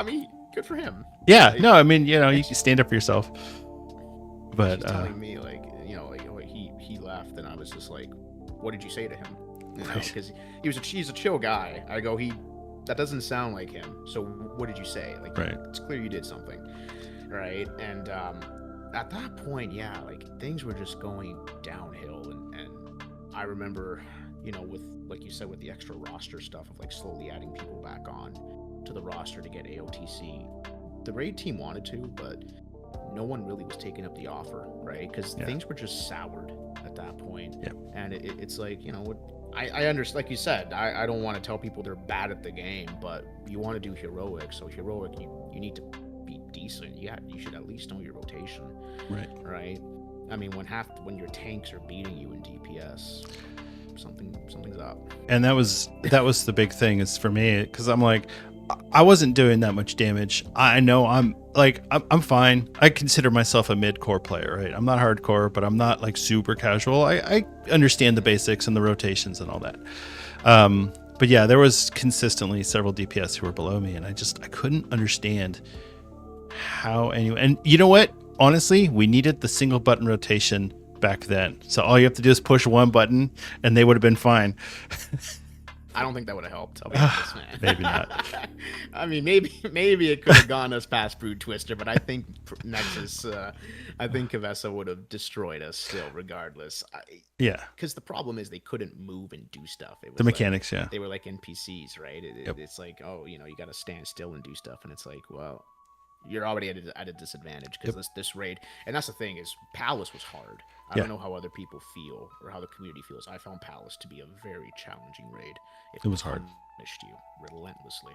mean, good for him. Yeah, like, no, I mean, you stand up for yourself. But she's telling me like he left, and I was just like, what did you say to him? Because he's a chill guy. I go, that doesn't sound like him. So what did you say? Like, right. It's clear you did something, right? And at that point, yeah, like things were just going downhill. And I remember, with, like you said, with the extra roster stuff of like slowly adding people back on to the roster to get AOTC. The raid team wanted to, but no one really was taking up the offer, right? Because things were just soured at that point. Yeah. And it's like, I understand, like you said, I don't want to tell people they're bad at the game, but you want to do heroic. So heroic, you need to be decent. You should at least know your rotation. Right. I mean, when your tanks are beating you in DPS, something's up. And that was the big thing is for me, because I'm like, I wasn't doing that much damage. I know I'm fine. I consider myself a mid-core player, right? I'm not hardcore, but I'm not like super casual. I understand the basics and the rotations and all that. But yeah, there was consistently several DPS who were below me, and I couldn't understand how anyone. And you know what? Honestly, we needed the single button rotation back then. So all you have to do is push one button, and they would have been fine. I don't think that would have helped. I'll be honest, man. Maybe not. I mean, maybe it could have gone us past Brood Twister, but I think Nexus, I think Kavessa would have destroyed us still, regardless. Because the problem is they couldn't move and do stuff. It was the mechanics, They were like NPCs, right? It's like, you got to stand still and do stuff, and it's like, well, you're already at a disadvantage because this raid, and that's the thing is, Palace was hard. I don't know how other people feel or how the community feels. I found Palace to be a very challenging raid. It was hard. Punished you relentlessly.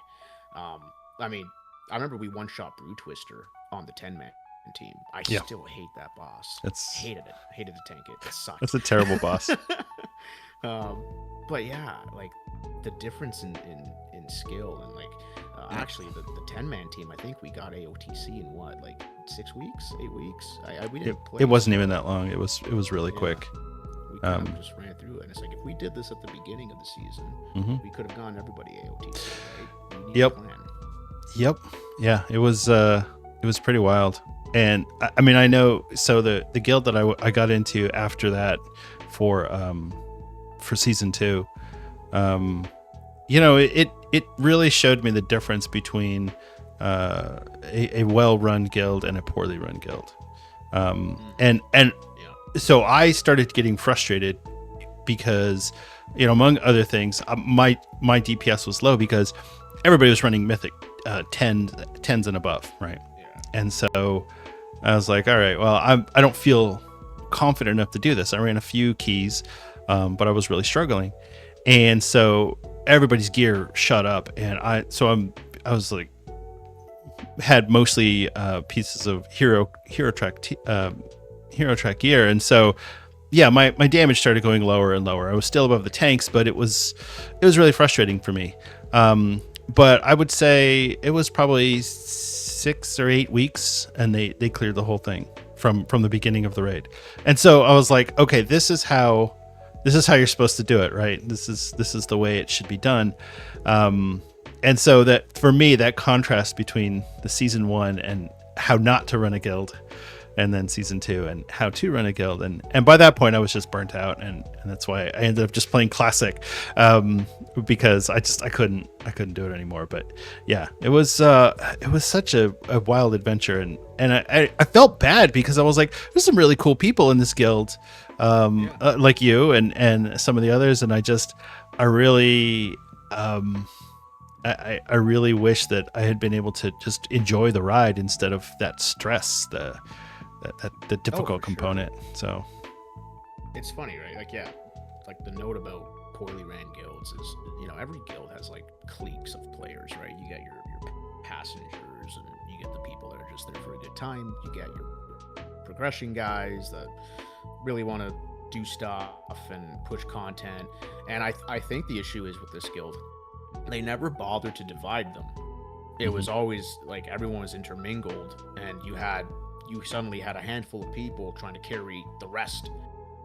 I mean, I remember we one-shot Brood Twister on the 10-man team. I still hate that boss. Hated it. Hated to tank it. It sucked. That's a terrible boss. But yeah, like the difference in skill and like actually the 10-man team, I think we got AOTC in what, like 6 weeks, 8 weeks. We didn't play. It wasn't even that long. It was really quick. We kind of just ran through it, and it's like if we did this at the beginning of the season, we could have gone everybody AOTC, right? We need a plan. Yep. Yeah, it was pretty wild. And I mean, I know. So the guild that I got into after that for season 2, it really showed me the difference between a well-run guild and a poorly run guild. So I started getting frustrated because, among other things, my DPS was low because everybody was running Mythic 10s and above, right? Yeah. And so I was like, all right, well, I don't feel confident enough to do this. I ran a few keys, but I was really struggling. And so everybody's gear shut up, and I was like had mostly pieces of hero track gear, and so yeah, my damage started going lower and lower. I was still above the tanks, but it was really frustrating for me. But I would say it was probably 6 or 8 weeks, and they cleared the whole thing from the beginning of the raid. And so I was like, okay, this is how you're supposed to do it, right? This is the way it should be done. And so that for me, that contrast between the season 1 and how not to run a guild, and then season 2 and how to run a guild, and by that point I was just burnt out, and that's why I ended up just playing classic, because I couldn't do it anymore. But yeah, it was such a wild adventure, and I felt bad because I was like, there's some really cool people in this guild, like you and some of the others, and I really I really wish that I had been able to just enjoy the ride instead of that stress, the difficult component. Sure. So it's funny, right? Like, yeah, like the note about poorly ran guilds is, every guild has like cliques of players, right? You get your passengers, and you get the people that are just there for a good time. You get your progression guys that really want to do stuff and push content. And I think the issue is with this guild, they never bothered to divide them. It was always like everyone was intermingled, and you suddenly had a handful of people trying to carry the rest.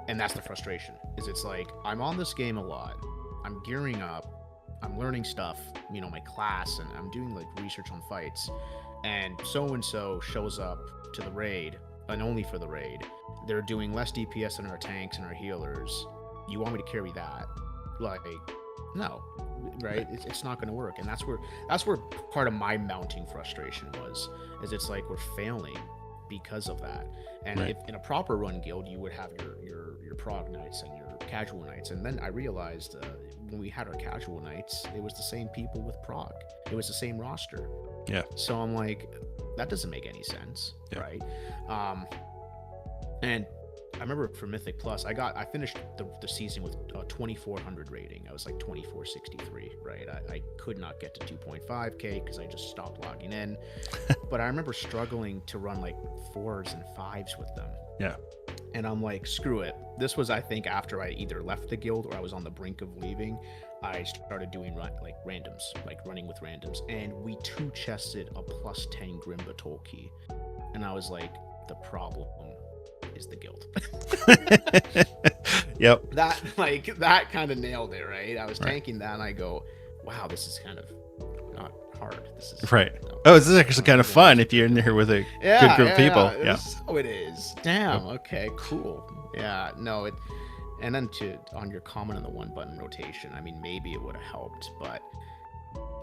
And that's the frustration, is it's like, I'm on this game a lot, I'm gearing up, I'm learning stuff, my class, and I'm doing like research on fights, and so shows up to the raid, and only for the raid. They're doing less DPS than our tanks and our healers. You want me to carry that? Like, no, right? It's not going to work. And that's where part of my mounting frustration is it's like we're failing because of that. And right. If in a proper run guild, you would have your prog nights and your casual nights. And then I realized when we had our casual nights, it was the same people with prog. It was the same roster. Yeah. So I'm like, that doesn't make any sense, right? And I remember for Mythic Plus, I finished the season with 2,400 rating. I was like 2,463, right? I could not get to 2.5k because I just stopped logging in. But I remember struggling to run like 4s and 5s with them. Yeah. And I'm like, screw it. This was, I think, after I either left the guild or I was on the brink of leaving. I started doing like randoms, like running with randoms. And we 2-chested a plus 10 Grimba Tolkien. And I was like, the problem is the guild. Yep. That kind of nailed it, right? I was tanking that, and I go, wow, this is kind of not hard. This is right. This is actually kind of fun if you're in here with a good group of people. Yeah. So it is. Damn. Okay. Cool. Yeah. No. And then on your comment on the 1-button rotation, I mean, maybe it would have helped, but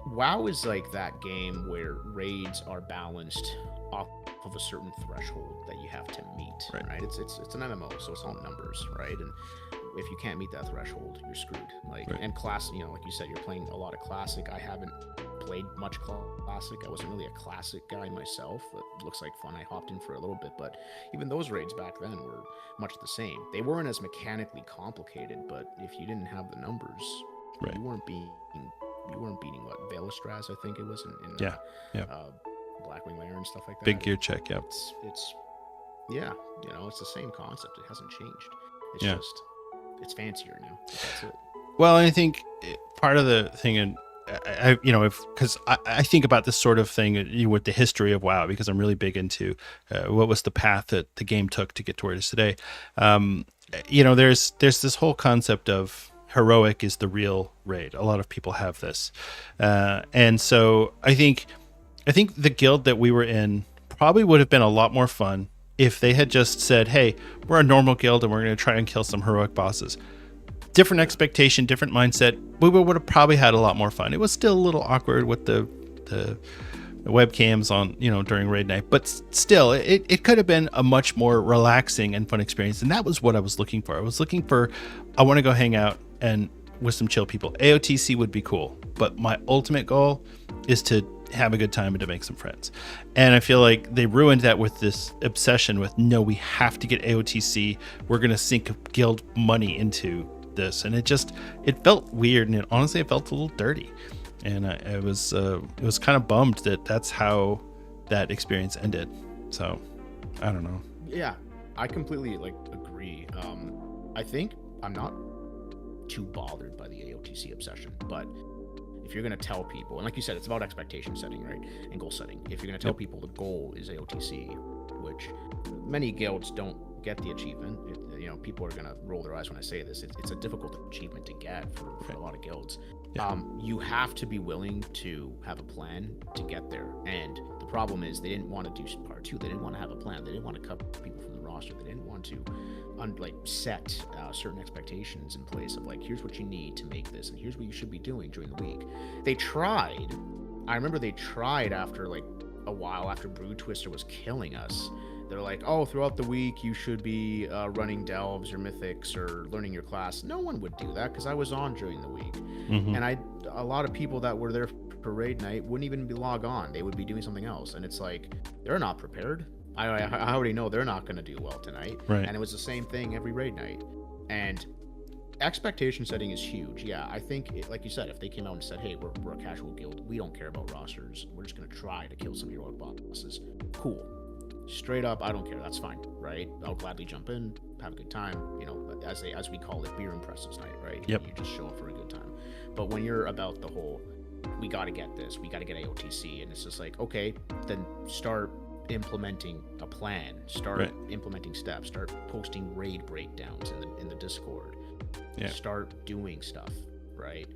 WoW is like that game where raids are balanced off of a certain threshold that you have to meet, right? It's an MMO, so it's all numbers, right? And if you can't meet that threshold, you're screwed. And class, like you said, you're playing a lot of classic. I haven't played much classic. I wasn't really a classic guy myself. It looks like fun. I hopped in for a little bit, but even those raids back then were much the same. They weren't as mechanically complicated, but if you didn't have the numbers, you weren't beating what, Velistraz, I think it was in Blackwing Lair and stuff like that. Big gear check, yeah. It's it's the same concept. It hasn't changed. It's just it's fancier now. That's it. Well, I think part of the thing, and because I think about this sort of thing with the history of WoW, because I'm really big into what was the path that the game took to get to where it is today. There's this whole concept of heroic is the real raid. A lot of people have this, and so I think the guild that we were in probably would have been a lot more fun if they had just said, hey, we're a normal guild and we're going to try and kill some heroic bosses. Different expectation, different mindset. We would have probably had a lot more fun. It was still a little awkward with the webcams on, during raid night, but still, it could have been a much more relaxing and fun experience. And that was what I was looking for. I want to go hang out and with some chill people. AOTC would be cool, but my ultimate goal is to have a good time and to make some friends. And I feel like they ruined that with this obsession with, no, we have to get AOTC. We're going to sink guild money into this. And it felt weird. And honestly, it felt a little dirty. And it was kind of bummed that that's how that experience ended. So I don't know. Yeah, I completely agree. I think I'm not too bothered by the AOTC obsession, but if you're going to tell people, and like you said, it's about expectation setting, right? And goal setting. If you're going to tell people the goal is AOTC, which many guilds don't get the achievement, people are going to roll their eyes when I say this. It's a difficult achievement to get for a lot of guilds. Yeah. You have to be willing to have a plan to get there. And the problem is they didn't want to do part 2. They didn't want to have a plan. They didn't want to cut people from the roster. They didn't want to set certain expectations in place of here's what you need to make this, and here's what you should be doing during the week. They tried. I remember they tried after a while, after Brood Twister was killing us. They're like, oh, throughout the week you should be running delves or mythics or learning your class. No one would do that because I was on during the week. Mm-hmm. And a lot of people that were there for raid night wouldn't even be log on. They would be doing something else. And it's they're not prepared. I already know they're not going to do well tonight. Right. And it was the same thing every raid night. And expectation setting is huge. Yeah, I think, like you said, if they came out and said, hey, we're a casual guild, we don't care about rosters, we're just going to try to kill some heroic bosses. Cool. Straight up, I don't care. That's fine, right? I'll gladly jump in, have a good time. As we call it, beer impresses night, right? Yep. You just show up for a good time. But when you're about the whole, we got to get this, we got to get AOTC, and it's just okay, then start implementing a plan, start implementing steps, start posting raid breakdowns in the Discord, start doing stuff, right?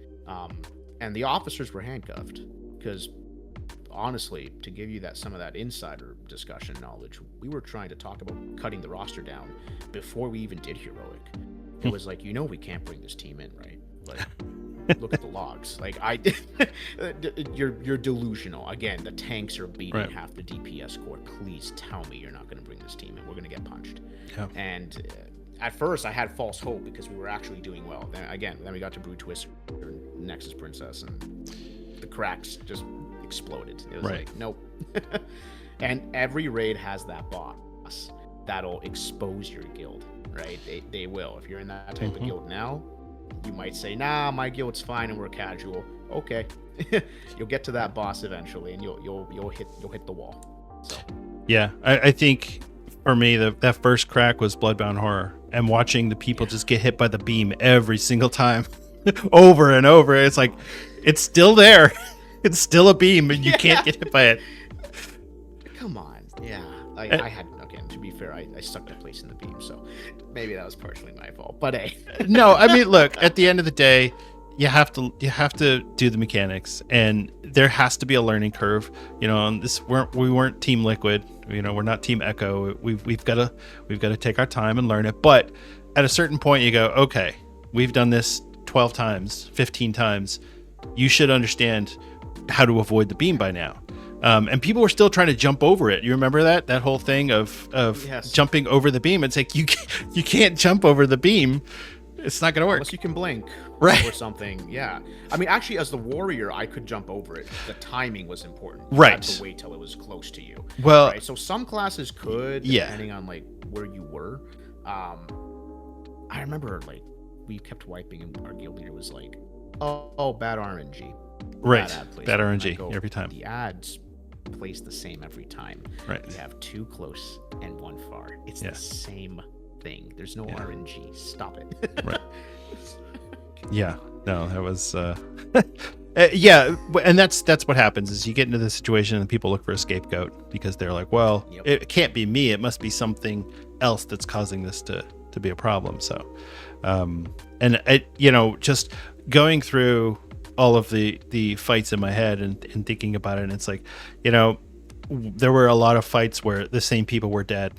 And the officers were handcuffed because, honestly, to give you some of that insider discussion knowledge, we were trying to talk about cutting the roster down before we even did heroic. It was we can't bring this team in, right? Look at the logs. You're delusional. Again, the tanks are beating half the DPS score. Please tell me you're not going to bring this team in. We're going to get punched. Yeah. And at first, I had false hope because we were actually doing well. Then we got to Brood Twister and Nexus Princess, and the cracks just exploded. It was nope. And every raid has that boss that'll expose your guild, right? They will. If you're in that type of guild now, you might say, nah, my guild's fine and we're casual. Okay. You'll get to that boss eventually, and you'll hit the wall. So yeah, I think for me that first crack was Bloodbound Horror, and watching the people just get hit by the beam every single time over and over. It's it's still there. It's still a beam, and you can't get hit by it. Come on. Yeah. I had, again, to be fair, I stuck the place in the beam, so maybe that was partially my fault. But hey. No, I mean, look, at the end of the day, you have to do the mechanics, and there has to be a learning curve. And we weren't Team Liquid. We're not Team Echo. We've got to take our time and learn it. But at a certain point, you go, okay, we've done this 12 times, 15 times. You should understand how to avoid the beam by now. And people were still trying to jump over it. You remember that whole thing of yes. Jumping over the beam? It's you can't jump over the beam. It's not going to work. Unless you can blink, right, or something. Yeah. I mean, actually, as the warrior, I could jump over it. The timing was important. You had to wait till it was close to you. Well, right? So some classes could, depending on where you were. I remember we kept wiping, and our guild leader was like, "Oh, bad RNG." Right. Bad RNG every time. The ads place the same every time. Right. We have 2 close and 1 far. It's the same thing. There's no RNG. Stop it. Right. Yeah. No, that was yeah, and that's what happens is you get into this situation and people look for a scapegoat because they're like, well, it can't be me. It must be something else that's causing this to be a problem. So and just going through all of the fights in my head and thinking about it, and it's there were a lot of fights where the same people were dead,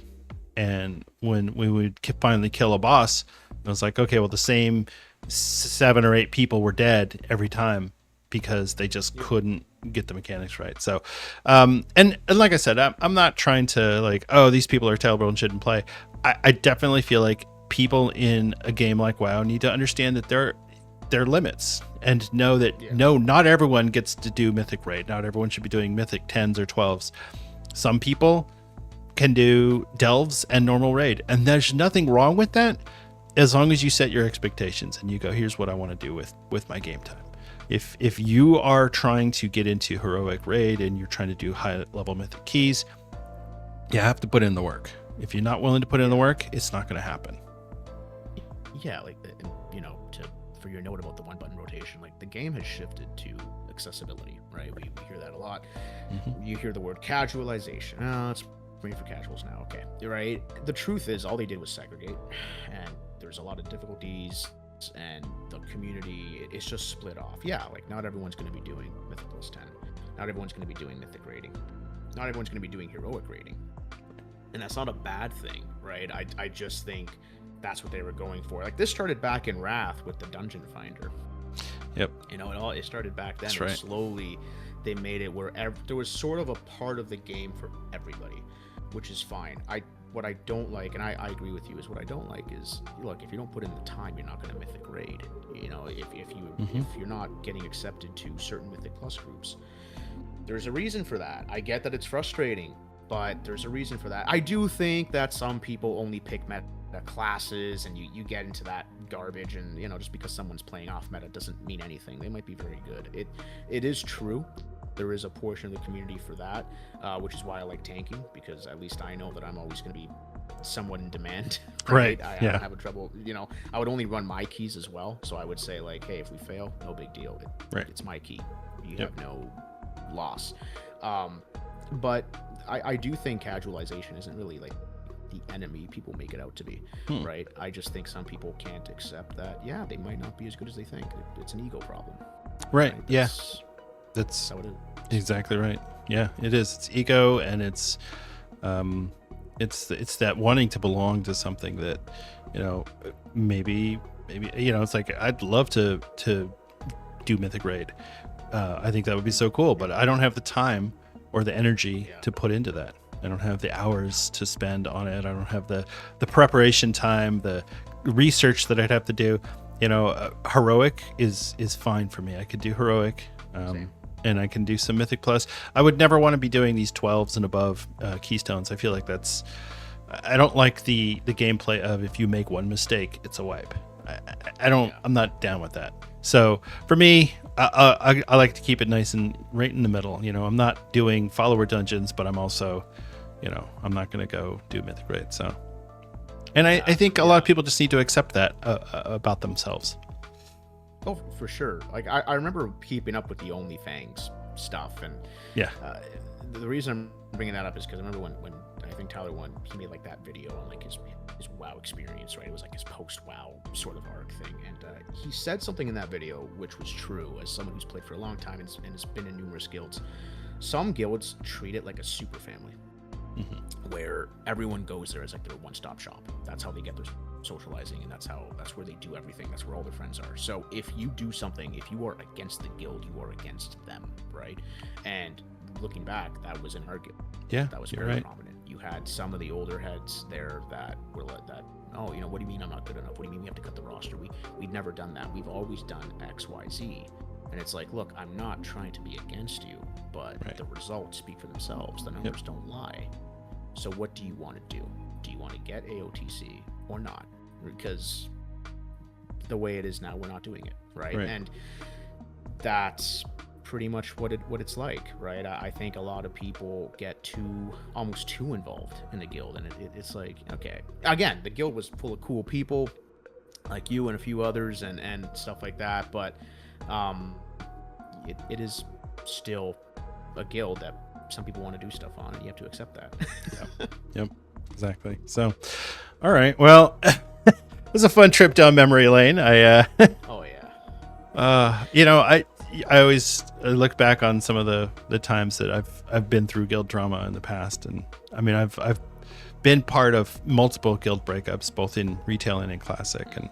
and when we would finally kill a boss, it was okay, well, the same 7 or 8 people were dead every time because they just couldn't get the mechanics right. So and like I said, I'm not trying to these people are terrible and shouldn't play. I definitely feel like people in a game like WoW need to understand that there are limits, and know that not everyone gets to do Mythic Raid. Not everyone should be doing Mythic 10s or 12s. Some people can do Delves and normal Raid, and there's nothing wrong with that as long as you set your expectations and you go, here's what I want to do with my game time. if you are trying to get into heroic raid and you're trying to do high level mythic keys, you have to put in the work. If you're not willing to put in the work, it's not going to happen. Yeah, like, you know, for your note about the one button rotation, like the game has shifted to accessibility, right? We hear that a lot. You hear the word casualization. Oh, it's free for casuals now. Okay, right. The truth is, all they did was segregate, and there's a lot of difficulties, and the community is just split off. Yeah, like not everyone's going to be doing Mythic plus 10. Not everyone's going to be doing Mythic rating. Not everyone's going to be doing heroic rating, and that's not a bad thing, right? I just think that's what they were going for. Like this started back in Wrath with the Dungeon Finder. Yep. You know, it started back then. That's and right. Slowly, they made it where there was sort of a part of the game for everybody, which is fine. What I don't like, and I agree with you, is what I don't like is, look, if you don't put in the time, you're not going to Mythic raid. You know, if you're not getting accepted to certain Mythic Plus groups, there's a reason for that. I get that it's frustrating, but there's a reason for that. I do think that some people only pick meta classes, and you get into that garbage, and you know, just because someone's playing off meta doesn't mean anything. They might be very good. It is true. There is a portion of the community for that, which is why I like tanking, because at least I know that I'm always going to be somewhat in demand. Right. I don't have a trouble. You know, I would only run my keys as well, so I would say like, hey, if we fail, no big deal. It's my key. You have no loss. But I do think casualization isn't really like the enemy people make it out to be, right? I just think some people can't accept that. Yeah, they might not be as good as they think. It's an ego problem. Right. Yeah. That's how it is. Exactly right. Yeah, it is. It's ego, and it's that wanting to belong to something that, you know, maybe you know, it's like I'd love to do Mythic Raid. I think that would be so cool, but I don't have the time or the energy to put into that. I don't have the hours to spend on it. I don't have the preparation time, the research that I'd have to do. You know, heroic is fine for me. I could do heroic. And I can do some Mythic Plus. I would never want to be doing these 12s and above keystones. I feel like I don't like the gameplay of if you make one mistake, it's a wipe. I'm not down with that. So for me, I like to keep it nice and right in the middle. You know, I'm not doing follower dungeons, but I'm also, you know, I'm not going to go do Mythic Raid. So, and I think a lot of people just need to accept that about themselves. Oh, for sure. Like I remember keeping up with the OnlyFangs stuff, and the reason I'm bringing that up is because I remember when I think Tyler he made like that video on like his WoW experience, right? It was like his post WoW sort of arc thing, and he said something in that video which was true. As someone who's played for a long time and has been in numerous guilds, some guilds treat it like a super family, where everyone goes there as like their one-stop shop. That's how they get their socializing, and that's where they do everything. That's where all their friends are. So if you do something, if you are against the guild, you are against them, right? And looking back, that was in our guild. Yeah, that was very prominent. You had some of the older heads there that were like that. Oh, you know, what do you mean I'm not good enough? What do you mean we have to cut the roster? We'd never done that. We've always done X, Y, Z. And it's like, look, I'm not trying to be against you, but the results speak for themselves. The numbers don't lie. So what do you want to do? Do you want to get AOTC or not? Because the way it is now, we're not doing it, right? And that's pretty much what it's like, right? I think a lot of people get almost too involved in the guild, and it's like, okay, again, the guild was full of cool people like you and a few others and stuff like that, but it is still a guild that some people want to do stuff on, and you have to accept that. Yep, exactly. So, all right, well, it was a fun trip down memory lane. You know, I always look back on some of the times that I've been through guild drama in the past, and I mean, I've been part of multiple guild breakups, both in retail and in classic, and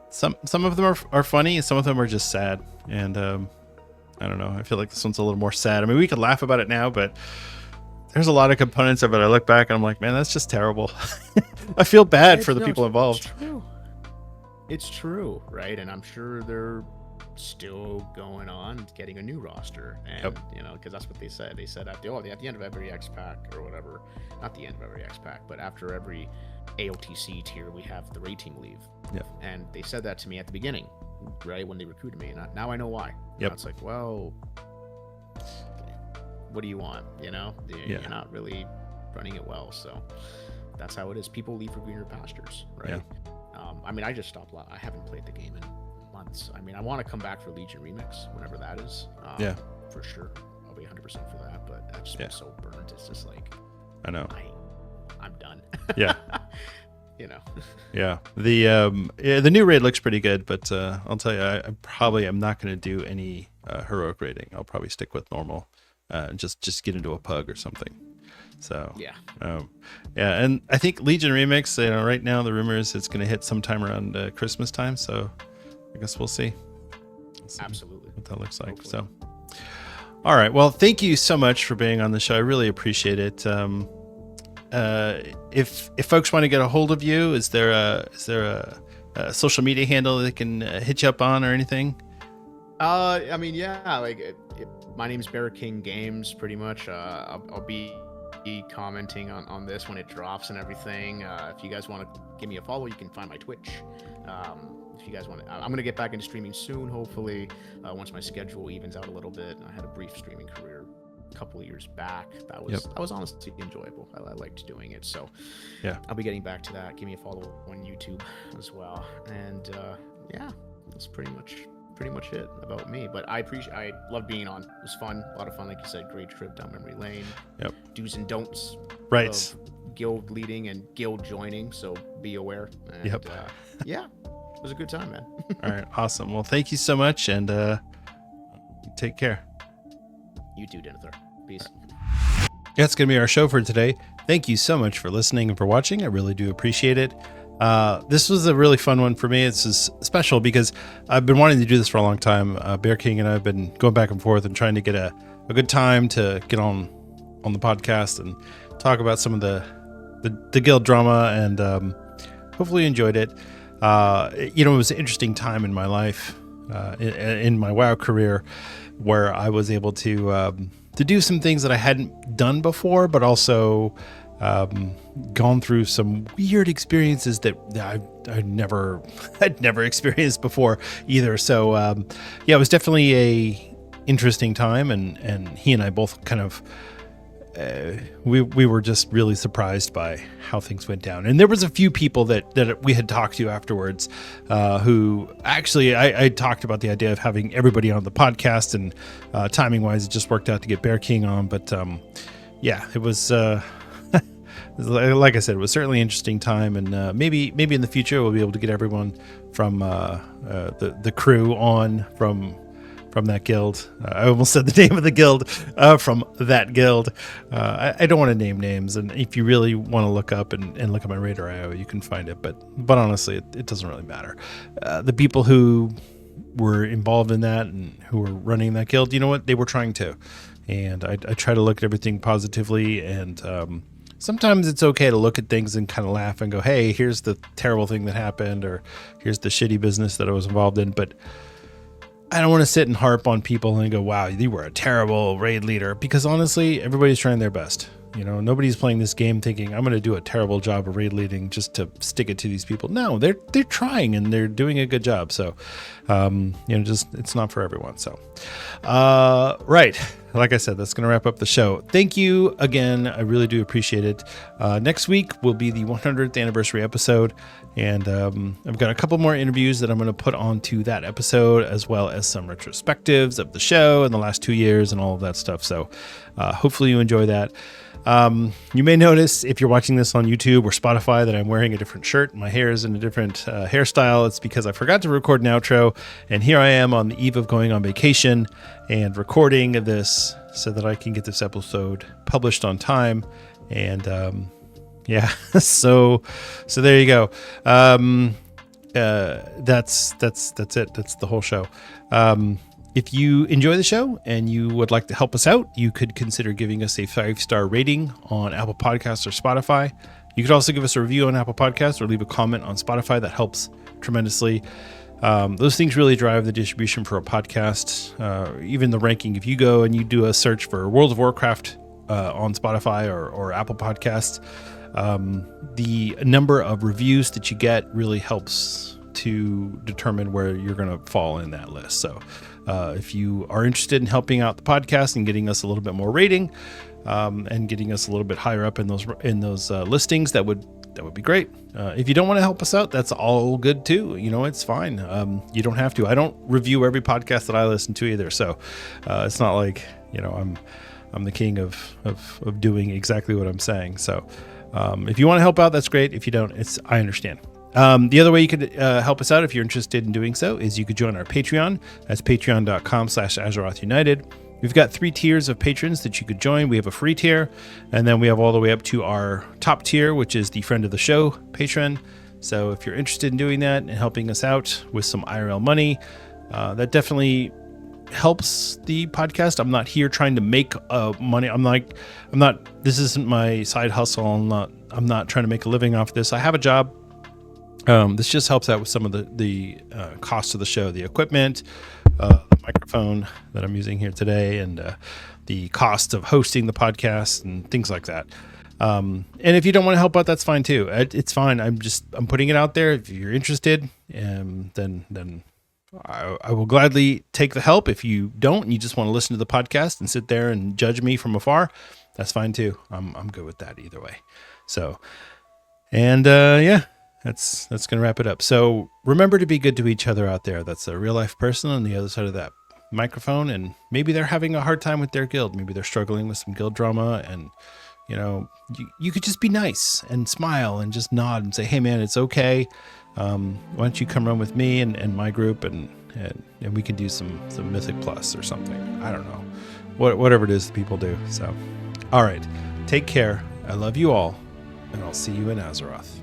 some of them are funny, and some of them are just sad, and I don't know. I feel like this one's a little more sad. I mean, we could laugh about it now, but there's a lot of components of it. I look back and I'm like, man, that's just terrible. I feel bad for the people involved. It's true, right? And I'm sure they're still going on getting a new roster, and you know, because that's what they said. They said at the end of every X pack or whatever, not the end of every X pack, but after every AOTC tier, we have the raid team leave. And they said that to me at the beginning right, when they recruited me. And now I know why. Yep. It's like, well, what do you want? You know, you're not really running it well. So that's how it is. People leave for greener pastures, right? Yeah. I mean, I just stopped. I haven't played the game in months. I mean, I want to come back for Legion Remix, whenever that is. For sure. I'll be 100% for that. But I've just been so burnt. It's just like, I know. I'm done. Yeah. You know. Yeah. The new raid looks pretty good, but I'll tell you, I probably am not going to do any heroic raiding. I'll probably stick with normal, and just get into a pug or something. So and I think Legion Remix, right now the rumor is it's going to hit sometime around Christmas time. So I guess we'll see. Absolutely. What that looks like. Hopefully. So, all right. Well, thank you so much for being on the show. I really appreciate it. If folks want to get a hold of you, is there a social media handle they can hit you up on or anything? I mean, my name's BearKing Games, pretty much. I'll be commenting on this when it drops and everything. If you guys want to give me a follow, you can find my Twitch. If you guys want to, I'm going to get back into streaming soon, hopefully, once my schedule evens out a little bit. I had a brief streaming career a couple of years back. That was honestly enjoyable. I liked doing it. So I'll be getting back to that. Give me a follow on YouTube as well. And that's pretty much it about me. But I love being on. It was fun, a lot of fun, like you said. Great trip down memory lane. Do's and don'ts, right, of guild leading and guild joining, so be aware. And it was a good time, man. All right, awesome. Well, thank you so much, and take care. You too, Denethar. Peace. That's going to be our show for today. Thank you so much for listening and for watching. I really do appreciate it. This was a really fun one for me. It's just special because I've been wanting to do this for a long time. BearKing and I have been going back and forth and trying to get a good time to get on the podcast and talk about some of the guild drama, and hopefully you enjoyed it. It was an interesting time in my life, in my WoW career, where I was able to do some things that I hadn't done before, but also gone through some weird experiences that I'd never experienced before either. So it was definitely a interesting time, and he and I both kind of we were just really surprised by how things went down. And there was a few people that we had talked to afterwards who actually I talked about the idea of having everybody on the podcast, and timing wise it just worked out to get BearKing on. But it was like I said, it was certainly an interesting time, and maybe in the future we'll be able to get everyone from the crew on from that guild. I almost said the name of the guild, from that guild. I don't want to name names, and if you really want to look up and look at my Radar.io, you can find it, but honestly it doesn't really matter. The people who were involved in that and who were running that guild, you know what, they were trying to, and I try to look at everything positively, and sometimes it's okay to look at things and kind of laugh and go, hey, here's the terrible thing that happened, or here's the shitty business that I was involved in. But I don't want to sit and harp on people and go, wow, you were a terrible raid leader, because honestly, everybody's trying their best. Nobody's playing this game thinking I'm going to do a terrible job of raid leading just to stick it to these people. No, they're trying, and they're doing a good job. So, just it's not for everyone. So, right. Like I said, that's going to wrap up the show. Thank you again. I really do appreciate it. Next week will be the 100th anniversary episode, and I've got a couple more interviews that I'm going to put onto that episode, as well as some retrospectives of the show in the last 2 years and all of that stuff. So hopefully you enjoy that. You may notice, if you're watching this on YouTube or Spotify, that I'm wearing a different shirt. My hair is in a different hairstyle. It's because I forgot to record an outro, and here I am on the eve of going on vacation and recording this so that I can get this episode published on time. And so there you go. That's it. That's the whole show. If you enjoy the show and you would like to help us out, you could consider giving us a 5-star rating on Apple Podcasts or Spotify. You could also give us a review on Apple Podcasts or leave a comment on Spotify. That helps tremendously. Those things really drive the distribution for a podcast, even the ranking. If you go and you do a search for World of Warcraft on Spotify or Apple Podcasts, the number of reviews that you get really helps to determine where you're going to fall in that list. So if you are interested in helping out the podcast and getting us a little bit more rating, and getting us a little bit higher up in those listings, that would be great. If you don't want to help us out, that's all good too. It's fine. You don't have to. I don't review every podcast that I listen to either, so it's not like I'm the king of doing exactly what I'm saying. So if you want to help out, that's great. If you don't, I understand. The other way you could help us out if you're interested in doing so is you could join our Patreon. That's patreon.com/Azeroth United. We've got 3 tiers of patrons that you could join. We have a free tier, and then we have all the way up to our top tier, which is the friend of the show patron. So if you're interested in doing that and helping us out with some IRL money, that definitely helps the podcast. I'm not here trying to make money. This isn't my side hustle. I'm not trying to make a living off this. I have a job. This just helps out with some of the costs of the show, the equipment, the microphone that I'm using here today, and the cost of hosting the podcast and things like that. And if you don't want to help out, that's fine too. It's fine. I'm putting it out there. If you're interested, then I will gladly take the help. If you don't, and you just want to listen to the podcast and sit there and judge me from afar, that's fine too. I'm good with that either way. So, and yeah. That's going to wrap it up. So remember to be good to each other out there. That's a real life person on the other side of that microphone. And maybe they're having a hard time with their guild. Maybe they're struggling with some guild drama. And, you could just be nice and smile and just nod and say, hey, man, it's okay. Why don't you come run with me and my group and we can do some Mythic Plus or something. I don't know. Whatever it is that people do. So, all right. Take care. I love you all. And I'll see you in Azeroth.